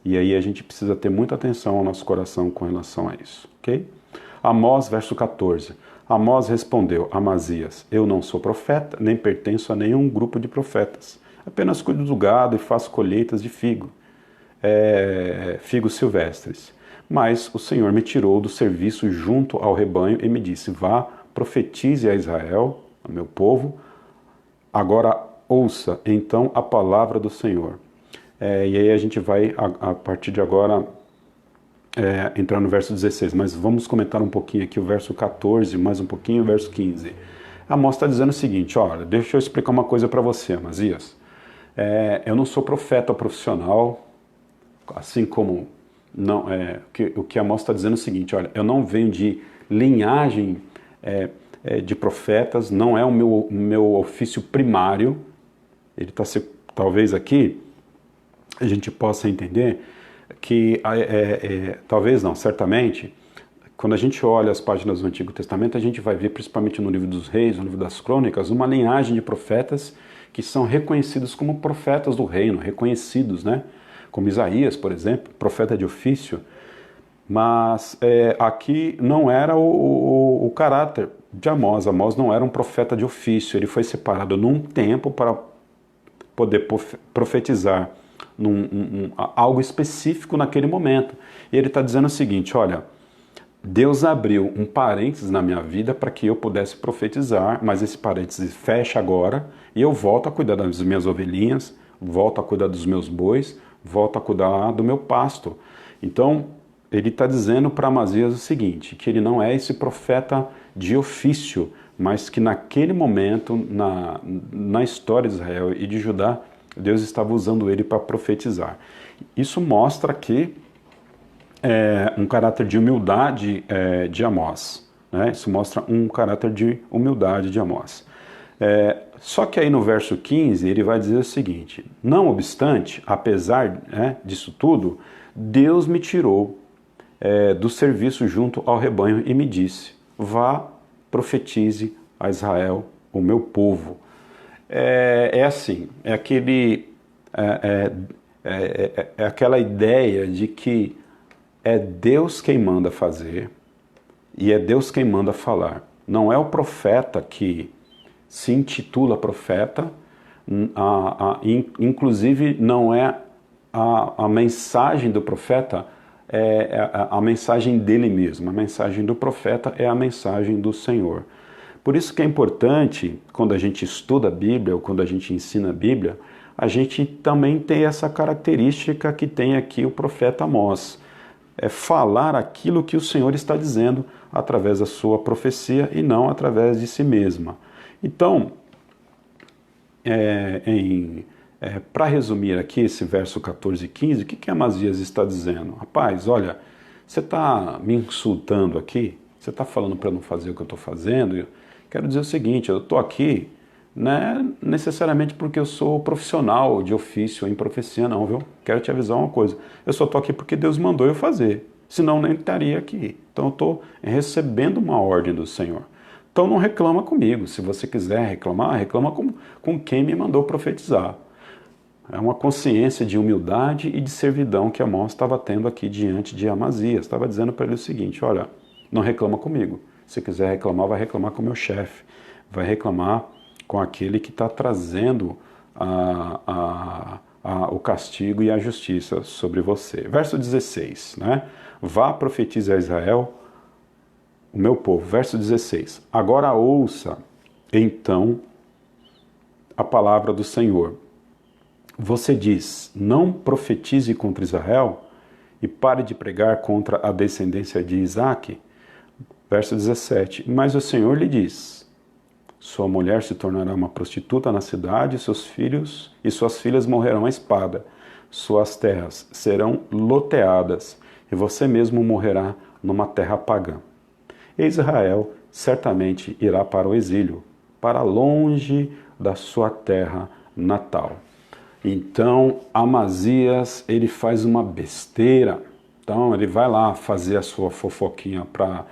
E aí a gente precisa ter muita atenção ao nosso coração com relação a isso, ok? Amós, verso 14. Amós respondeu: Amazias, eu não sou profeta, nem pertenço a nenhum grupo de profetas. Apenas cuido do gado e faço colheitas de figos silvestres. Mas o Senhor me tirou do serviço junto ao rebanho e me disse: vá, profetize a Israel, ao meu povo, agora ouça então a palavra do Senhor. E aí a gente vai, a partir de agora, entrar no verso 16, mas vamos comentar um pouquinho aqui o verso 14, mais um pouquinho o verso 15. Amós está dizendo o seguinte: olha, deixa eu explicar uma coisa para você, Amazias. Eu não sou profeta profissional, assim como o que Amós está dizendo é o seguinte: olha, eu não venho de linhagem de profetas, não é o meu ofício primário. Ele está, talvez aqui a gente possa entender que, talvez não, certamente, quando a gente olha as páginas do Antigo Testamento, a gente vai ver, principalmente no livro dos Reis, no livro das Crônicas, uma linhagem de profetas que são reconhecidos como profetas do reino, reconhecidos, né? Como Isaías, por exemplo, profeta de ofício. Mas aqui não era o caráter de Amós. Amós não era um profeta de ofício, ele foi separado num tempo para poder profetizar algo específico naquele momento. E ele está dizendo o seguinte: olha, Deus abriu um parênteses na minha vida para que eu pudesse profetizar, mas esse parênteses fecha agora e eu volto a cuidar das minhas ovelhinhas, volto a cuidar dos meus bois, volto a cuidar do meu pasto. Então, ele está dizendo para Amazias o seguinte, que ele não é esse profeta de ofício, mas que naquele momento, na história de Israel e de Judá, Deus estava usando ele para profetizar. Isso mostra que um caráter de humildade de Amós, né? Isso mostra um caráter de humildade de Amós. Só que aí no verso 15 ele vai dizer o seguinte: não obstante, apesar disso tudo, Deus me tirou do serviço junto ao rebanho e me disse: vá, profetize a Israel, o meu povo. Assim, aquela ideia de que é Deus quem manda fazer e é Deus quem manda falar. Não é o profeta que se intitula profeta, inclusive não é a mensagem do profeta, a mensagem dele mesmo. A mensagem do profeta é a mensagem do Senhor. Por isso que é importante, quando a gente estuda a Bíblia ou quando a gente ensina a Bíblia, a gente também tem essa característica que tem aqui o profeta Amós. Falar aquilo que o Senhor está dizendo através da sua profecia e não através de si mesma. Então, para resumir aqui esse verso 14 e 15, o que Amazias está dizendo? Rapaz, olha, você está me insultando aqui? Você está falando para eu não fazer o que eu estou fazendo? Eu quero dizer o seguinte: eu estou aqui não é necessariamente porque eu sou profissional de ofício em profecia, não, viu? Quero te avisar uma coisa: eu só estou aqui porque Deus mandou eu fazer, senão nem estaria aqui. Então eu estou recebendo uma ordem do Senhor. Então não reclama comigo. Se você quiser reclamar, reclama com quem me mandou profetizar. É uma consciência de humildade e de servidão que Amós estava tendo aqui diante de Amazias. Estava dizendo para ele o seguinte: olha, não reclama comigo. Se quiser reclamar, vai reclamar com o meu chefe. Vai reclamar com aquele que está trazendo o castigo e a justiça sobre você. Verso 16, né? Vá, profetize a Israel, o meu povo. Verso 16. Agora ouça, então, a palavra do Senhor. Você diz: não profetize contra Israel e pare de pregar contra a descendência de Isaque. Verso 17. Mas o Senhor lhe diz: sua mulher se tornará uma prostituta na cidade, seus filhos e suas filhas morrerão à espada. Suas terras serão loteadas e você mesmo morrerá numa terra pagã. E Israel certamente irá para o exílio, para longe da sua terra natal. Então Amazias, ele faz uma besteira. Então ele vai lá fazer a sua fofoquinha para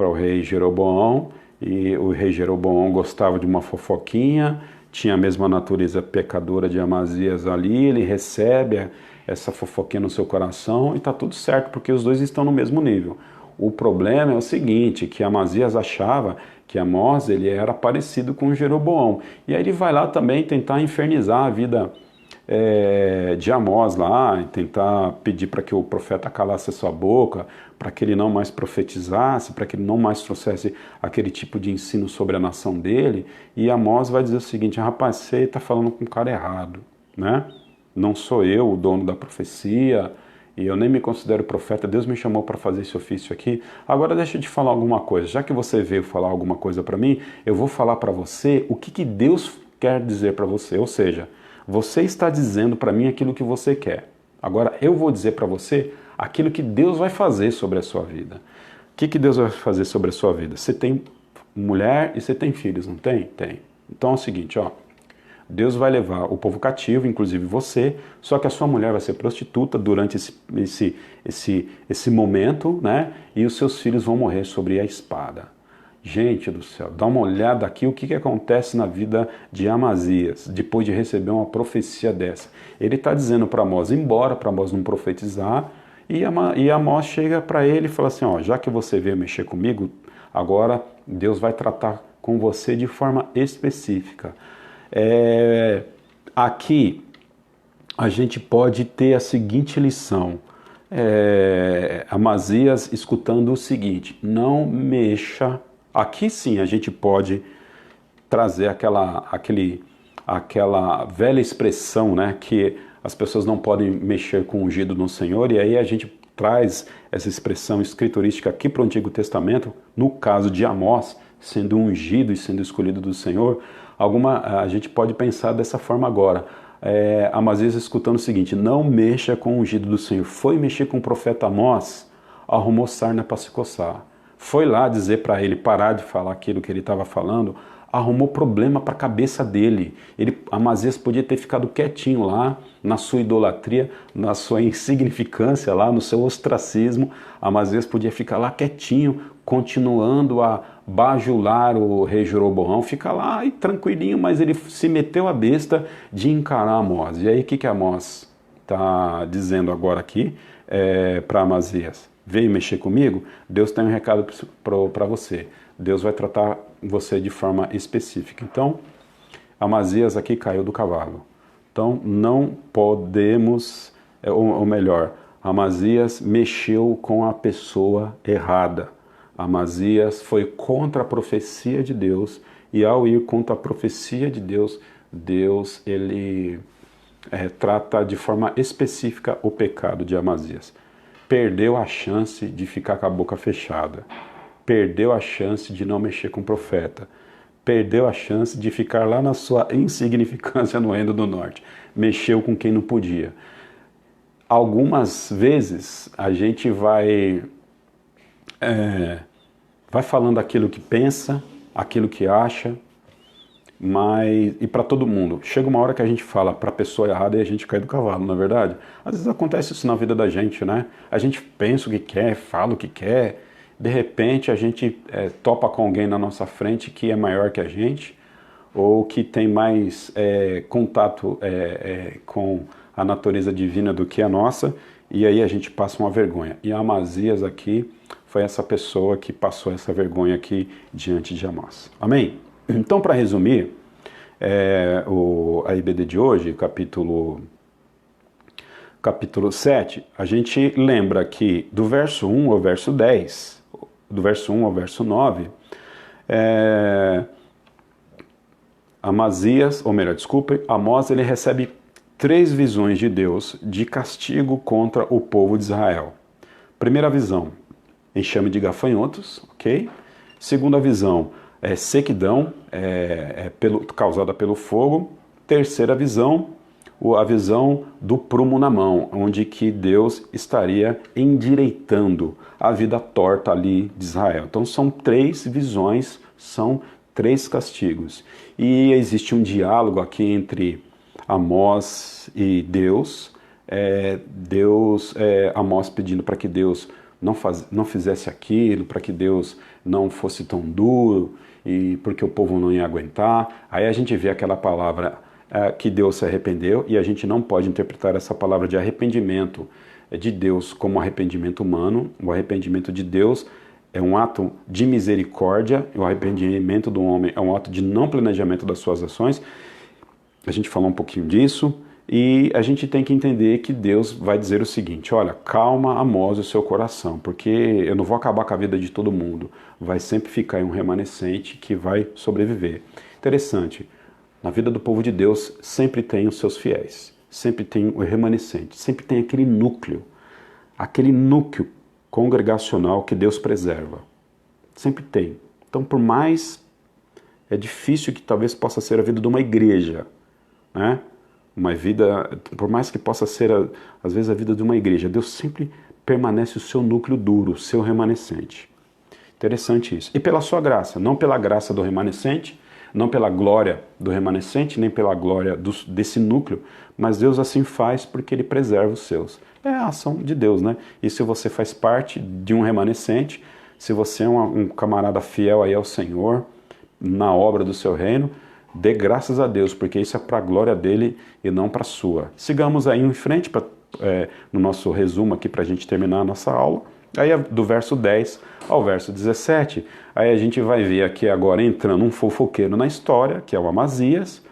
o rei Jeroboão. E o rei Jeroboão gostava de uma fofoquinha, tinha a mesma natureza pecadora de Amazias ali, ele recebe essa fofoquinha no seu coração e está tudo certo, porque os dois estão no mesmo nível. O problema é o seguinte, que Amazias achava que Amós ele era parecido com Jeroboão. E aí ele vai lá também tentar infernizar a vida de Amós lá, e tentar pedir para que o profeta calasse a sua boca, para que ele não mais profetizasse, para que ele não mais trouxesse aquele tipo de ensino sobre a nação dele. E Amós vai dizer o seguinte: rapaz, você está falando com o cara errado, né? Não sou eu o dono da profecia, e eu nem me considero profeta, Deus me chamou para fazer esse ofício aqui. Agora deixa eu te falar alguma coisa, já que você veio falar alguma coisa para mim, eu vou falar para você o que Deus quer dizer para você, ou seja, você está dizendo para mim aquilo que você quer. Agora eu vou dizer para você aquilo que Deus vai fazer sobre a sua vida. O que Deus vai fazer sobre a sua vida? Você tem mulher e você tem filhos, não tem? Tem. Então é o seguinte, ó. Deus vai levar o povo cativo, inclusive você, só que a sua mulher vai ser prostituta durante esse momento, né? E os seus filhos vão morrer sobre a espada. Gente do céu, dá uma olhada aqui o que acontece na vida de Amazias, depois de receber uma profecia dessa. Ele está dizendo para Amós ir embora, para Amós não profetizar, e Amós chega para ele e fala assim, ó, já que você veio mexer comigo, agora Deus vai tratar com você de forma específica. Aqui a gente pode ter a seguinte lição, Amazias escutando o seguinte, não mexa. Aqui sim a gente pode trazer aquela velha expressão, né, que as pessoas não podem mexer com o ungido no Senhor, e aí a gente traz essa expressão escriturística aqui para o Antigo Testamento, no caso de Amós, sendo ungido e sendo escolhido do Senhor. A gente pode pensar dessa forma agora. Amazias escutando o seguinte, não mexa com o ungido do Senhor. Foi mexer com o profeta Amós, arrumou sarna para se coçar. Foi lá dizer para ele parar de falar aquilo que ele estava falando, arrumou problema para a cabeça dele. Amazias podia ter ficado quietinho lá, na sua idolatria, na sua insignificância lá, no seu ostracismo. Amazias podia ficar lá quietinho, continuando a bajular o rei Jeroboão, fica lá e tranquilinho, mas ele se meteu a besta de encarar Amós. E aí o que Amós está dizendo agora aqui para Amazias? Veio mexer comigo? Deus tem um recado para você. Deus vai tratar você de forma específica. Então, Amazias aqui caiu do cavalo. Então, não podemos, ou melhor, Amazias mexeu com a pessoa errada. Amazias foi contra a profecia de Deus, e ao ir contra a profecia de Deus, Deus ele trata de forma específica o pecado de Amazias. Perdeu a chance de ficar com a boca fechada. Perdeu a chance de não mexer com o profeta. Perdeu a chance de ficar lá na sua insignificância no Reino do Norte. Mexeu com quem não podia. Algumas vezes a gente vai falando aquilo que pensa, aquilo que acha, e para todo mundo. Chega uma hora que a gente fala para a pessoa errada e a gente cai do cavalo, não é verdade? Às vezes acontece isso na vida da gente, né? A gente pensa o que quer, fala o que quer, de repente a gente topa com alguém na nossa frente que é maior que a gente, ou que tem mais contato com a natureza divina do que a nossa, e aí a gente passa uma vergonha. E Amazias aqui foi essa pessoa que passou essa vergonha aqui diante de Amós. Amém? Então, para resumir, a IBD de hoje, capítulo 7, a gente lembra que do verso 1 ao verso 10, do verso 1 ao verso 9, Amós ele recebe 3 visões de Deus de castigo contra o povo de Israel. Primeira visão, enxame de gafanhotos, ok? Segunda visão, sequidão causada pelo fogo. Terceira visão, a visão do prumo na mão, onde que Deus estaria endireitando a vida torta ali de Israel. Então são 3 visões, são 3 castigos. E existe um diálogo aqui entre Amós e Deus. Amós pedindo para que Deus não fizesse aquilo, para que Deus não fosse tão duro, e porque o povo não ia aguentar. Aí a gente vê aquela palavra que Deus se arrependeu, e a gente não pode interpretar essa palavra de arrependimento de Deus como arrependimento humano. O arrependimento de Deus é um ato de misericórdia, o arrependimento do homem é um ato de não planejamento das suas ações. A gente falou um pouquinho disso, e a gente tem que entender que Deus vai dizer o seguinte: olha, calma, Amós, o seu coração, porque eu não vou acabar com a vida de todo mundo, vai sempre ficar um remanescente que vai sobreviver. Interessante, na vida do povo de Deus sempre tem os seus fiéis, sempre tem o remanescente, sempre tem aquele núcleo congregacional que Deus preserva. Sempre tem. Então, por mais é difícil que talvez possa ser a vida de uma igreja, né? Uma vida, por mais que possa ser às vezes a vida de uma igreja, Deus sempre permanece o seu núcleo duro, o seu remanescente. Interessante isso. E pela sua graça, não pela graça do remanescente, não pela glória do remanescente, nem pela glória desse núcleo, mas Deus assim faz porque Ele preserva os seus. É a ação de Deus, né? E se você faz parte de um remanescente, se você é um camarada fiel aí ao Senhor, na obra do seu reino, dê graças a Deus, porque isso é para a glória dele e não para a sua. Sigamos aí em frente no nosso resumo aqui para a gente terminar a nossa aula. Aí do verso 10 ao verso 17, aí a gente vai ver aqui agora entrando um fofoqueiro na história, que é o Amazias,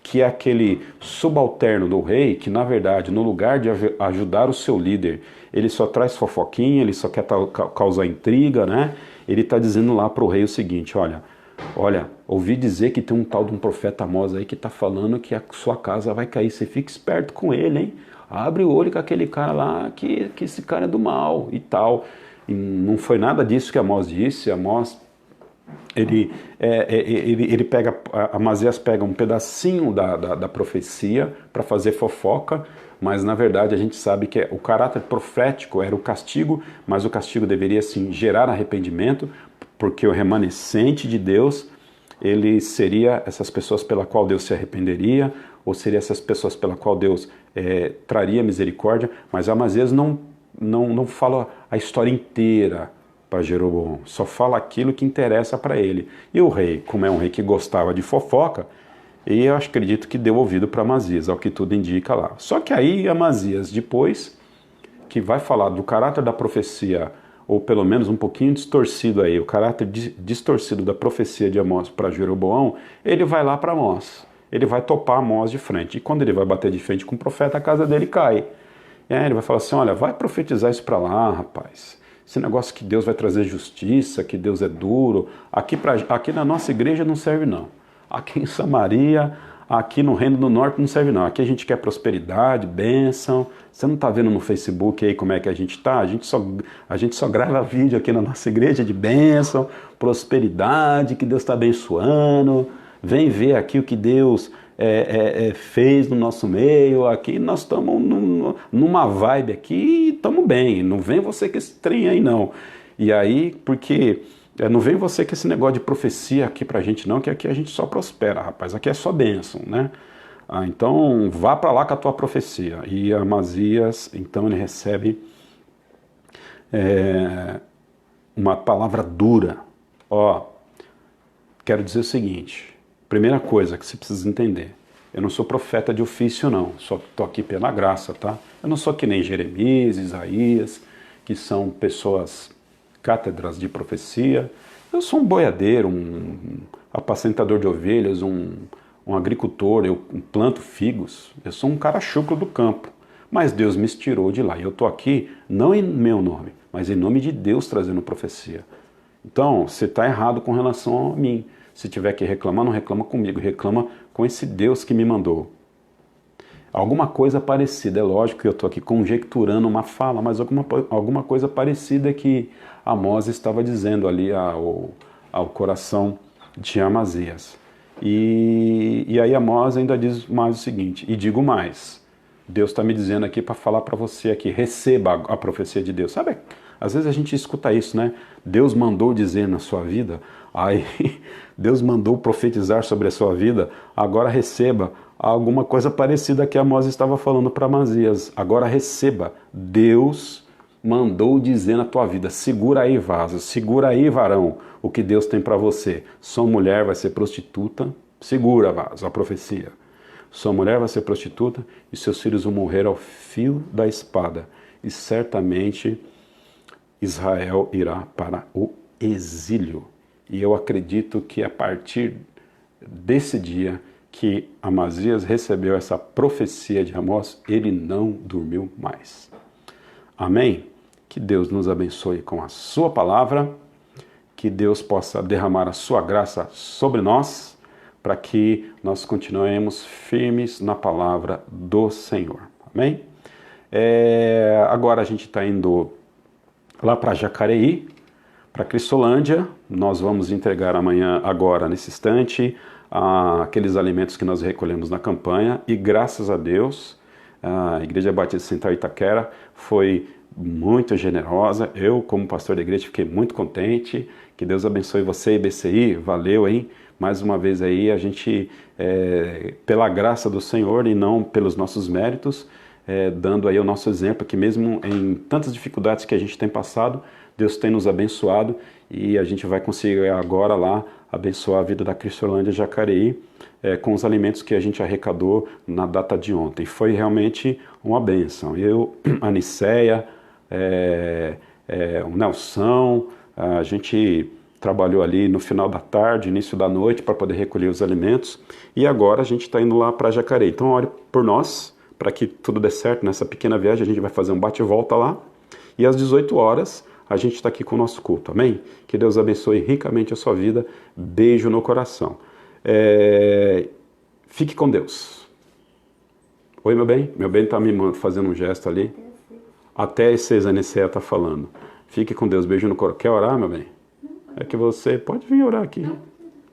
que é aquele subalterno do rei, que na verdade, no lugar de ajudar o seu líder, ele só traz fofoquinha, ele só quer causar intriga, né? Ele está dizendo lá para o rei o seguinte: olha, ouvi dizer que tem um tal de um profeta Amós aí que está falando que a sua casa vai cair. Você fica esperto com ele, hein? Abre o olho com aquele cara lá, que esse cara é do mal e tal. E não foi nada disso que Amós disse. Amós, Amazias pega um pedacinho da profecia para fazer fofoca, mas na verdade a gente sabe que o caráter profético era o castigo, mas o castigo deveria sim gerar arrependimento, porque o remanescente de Deus, ele seria essas pessoas pela qual Deus se arrependeria, ou seria essas pessoas pela qual Deus traria misericórdia. Mas Amazias não fala a história inteira para Jeroboão, só fala aquilo que interessa para ele. E o rei, como é um rei que gostava de fofoca, e eu acredito que deu ouvido para Amazias, ao que tudo indica lá. Só que aí Amazias, depois que vai falar do caráter da profecia, ou pelo menos um pouquinho distorcido aí, o caráter distorcido da profecia de Amós para Jeroboão, ele vai lá para Amós, ele vai topar Amós de frente, e quando ele vai bater de frente com o profeta, a casa dele cai. Ele vai falar assim: olha, vai profetizar isso para lá, rapaz, esse negócio que Deus vai trazer justiça, que Deus é duro, aqui na nossa igreja não serve não, aqui em Samaria, aqui no Reino do Norte não serve não, aqui a gente quer prosperidade, bênção. Você não está vendo no Facebook aí como é que a gente está? A gente só grava vídeo aqui na nossa igreja de bênção, prosperidade, que Deus está abençoando. Vem ver aqui o que Deus fez no nosso meio. Aqui nós estamos numa vibe aqui e estamos bem. Não vem você com esse trem aí não. E aí, porque não vem você com esse negócio de profecia aqui pra gente não, que aqui a gente só prospera, rapaz. Aqui é só bênção, né? Então vá para lá com a tua profecia. E Amazias, então ele recebe uma palavra dura. Quero dizer o seguinte: primeira coisa que você precisa entender, eu não sou profeta de ofício não, só estou aqui pela graça, tá? Eu não sou que nem Jeremias, Isaías, que são pessoas cátedras de profecia. Eu sou um boiadeiro, um apacentador de ovelhas, um agricultor, eu planto figos, eu sou um cara chucro do campo, mas Deus me tirou de lá, e eu estou aqui não em meu nome, mas em nome de Deus trazendo profecia. Então, você está errado com relação a mim. Se tiver que reclamar, não reclama comigo, reclama com esse Deus que me mandou. Alguma coisa parecida, é lógico que eu estou aqui conjecturando uma fala, mas alguma coisa parecida que Amós estava dizendo ali ao coração de Amazias. E aí Amós ainda diz mais o seguinte: e digo mais, Deus está me dizendo aqui para falar para você aqui, receba a profecia de Deus. Sabe, às vezes a gente escuta isso, né? Deus mandou dizer na sua vida, aí Deus mandou profetizar sobre a sua vida, agora receba alguma coisa parecida que Amós estava falando para Amazias. Agora receba, Deus mandou dizer na tua vida. Segura aí, vaso, segura aí, varão, o que Deus tem para você. Sua mulher vai ser prostituta, segura, vaso, a profecia. Sua mulher vai ser prostituta e seus filhos vão morrer ao fio da espada. e certamente Israel irá para o exílio. E eu acredito que a partir desse dia que Amazias recebeu essa profecia de Amós, ele não dormiu mais. Amém? Que Deus nos abençoe com a sua palavra, que Deus possa derramar a sua graça sobre nós, para que nós continuemos firmes na palavra do Senhor. Amém? Agora a gente está indo lá para Jacareí, para Cristolândia. Nós vamos entregar amanhã, agora, nesse instante, aqueles alimentos que nós recolhemos na campanha. E graças a Deus, a Igreja Batista Central Itaquera foi muito generosa. Eu, como pastor da igreja, fiquei muito contente. Que Deus abençoe você, IBCI. Valeu, hein? Mais uma vez aí, a gente, pela graça do Senhor e não pelos nossos méritos, dando aí o nosso exemplo, que mesmo em tantas dificuldades que a gente tem passado, Deus tem nos abençoado e a gente vai conseguir agora lá abençoar a vida da Cristolândia Jacareí com os alimentos que a gente arrecadou na data de ontem. Foi realmente uma bênção. Eu, a Niceia, o Nelson, a gente trabalhou ali no final da tarde, início da noite, para poder recolher os alimentos. E agora a gente está indo lá para Jacareí. Então ore por nós, para que tudo dê certo nessa pequena viagem. A gente vai fazer um bate e volta lá. E às 18 horas a gente está aqui com o nosso culto. Amém? Que Deus abençoe ricamente a sua vida. Beijo no coração. Fique com Deus. Oi, meu bem? Meu bem está me fazendo um gesto ali. Até esse Zanicea está falando. Fique com Deus. Beijo no coração. Quer orar, meu bem? É que você pode vir orar aqui.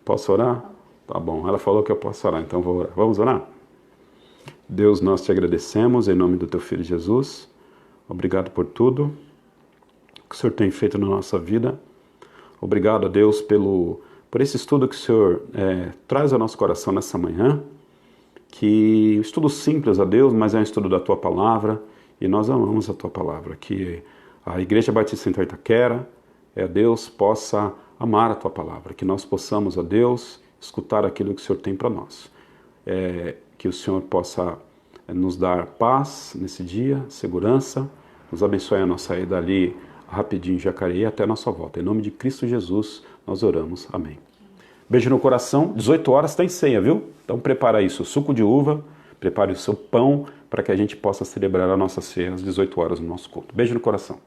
Posso orar? Tá bom. Ela falou que eu posso orar, então vou orar. Vamos orar? Deus, nós te agradecemos em nome do teu Filho Jesus. Obrigado por tudo que o Senhor tem feito na nossa vida. Obrigado a Deus por esse estudo que o Senhor traz ao nosso coração nessa manhã. Que estudo simples a Deus, mas é um estudo da tua palavra. E nós amamos a tua palavra. Que a Igreja Batista Central Itaquera, Deus, possa amar a tua palavra. Que nós possamos, a Deus, escutar aquilo que o Senhor tem para nós. Que o Senhor possa nos dar paz nesse dia, segurança, nos abençoe a nossa ida ali rapidinho em Jacareí até a nossa volta. Em nome de Cristo Jesus, nós oramos. Amém. Beijo no coração. 18 horas tem ceia, viu? Então prepara aí seu suco de uva, prepare o seu pão para que a gente possa celebrar a nossa ceia às 18 horas no nosso culto. Beijo no coração.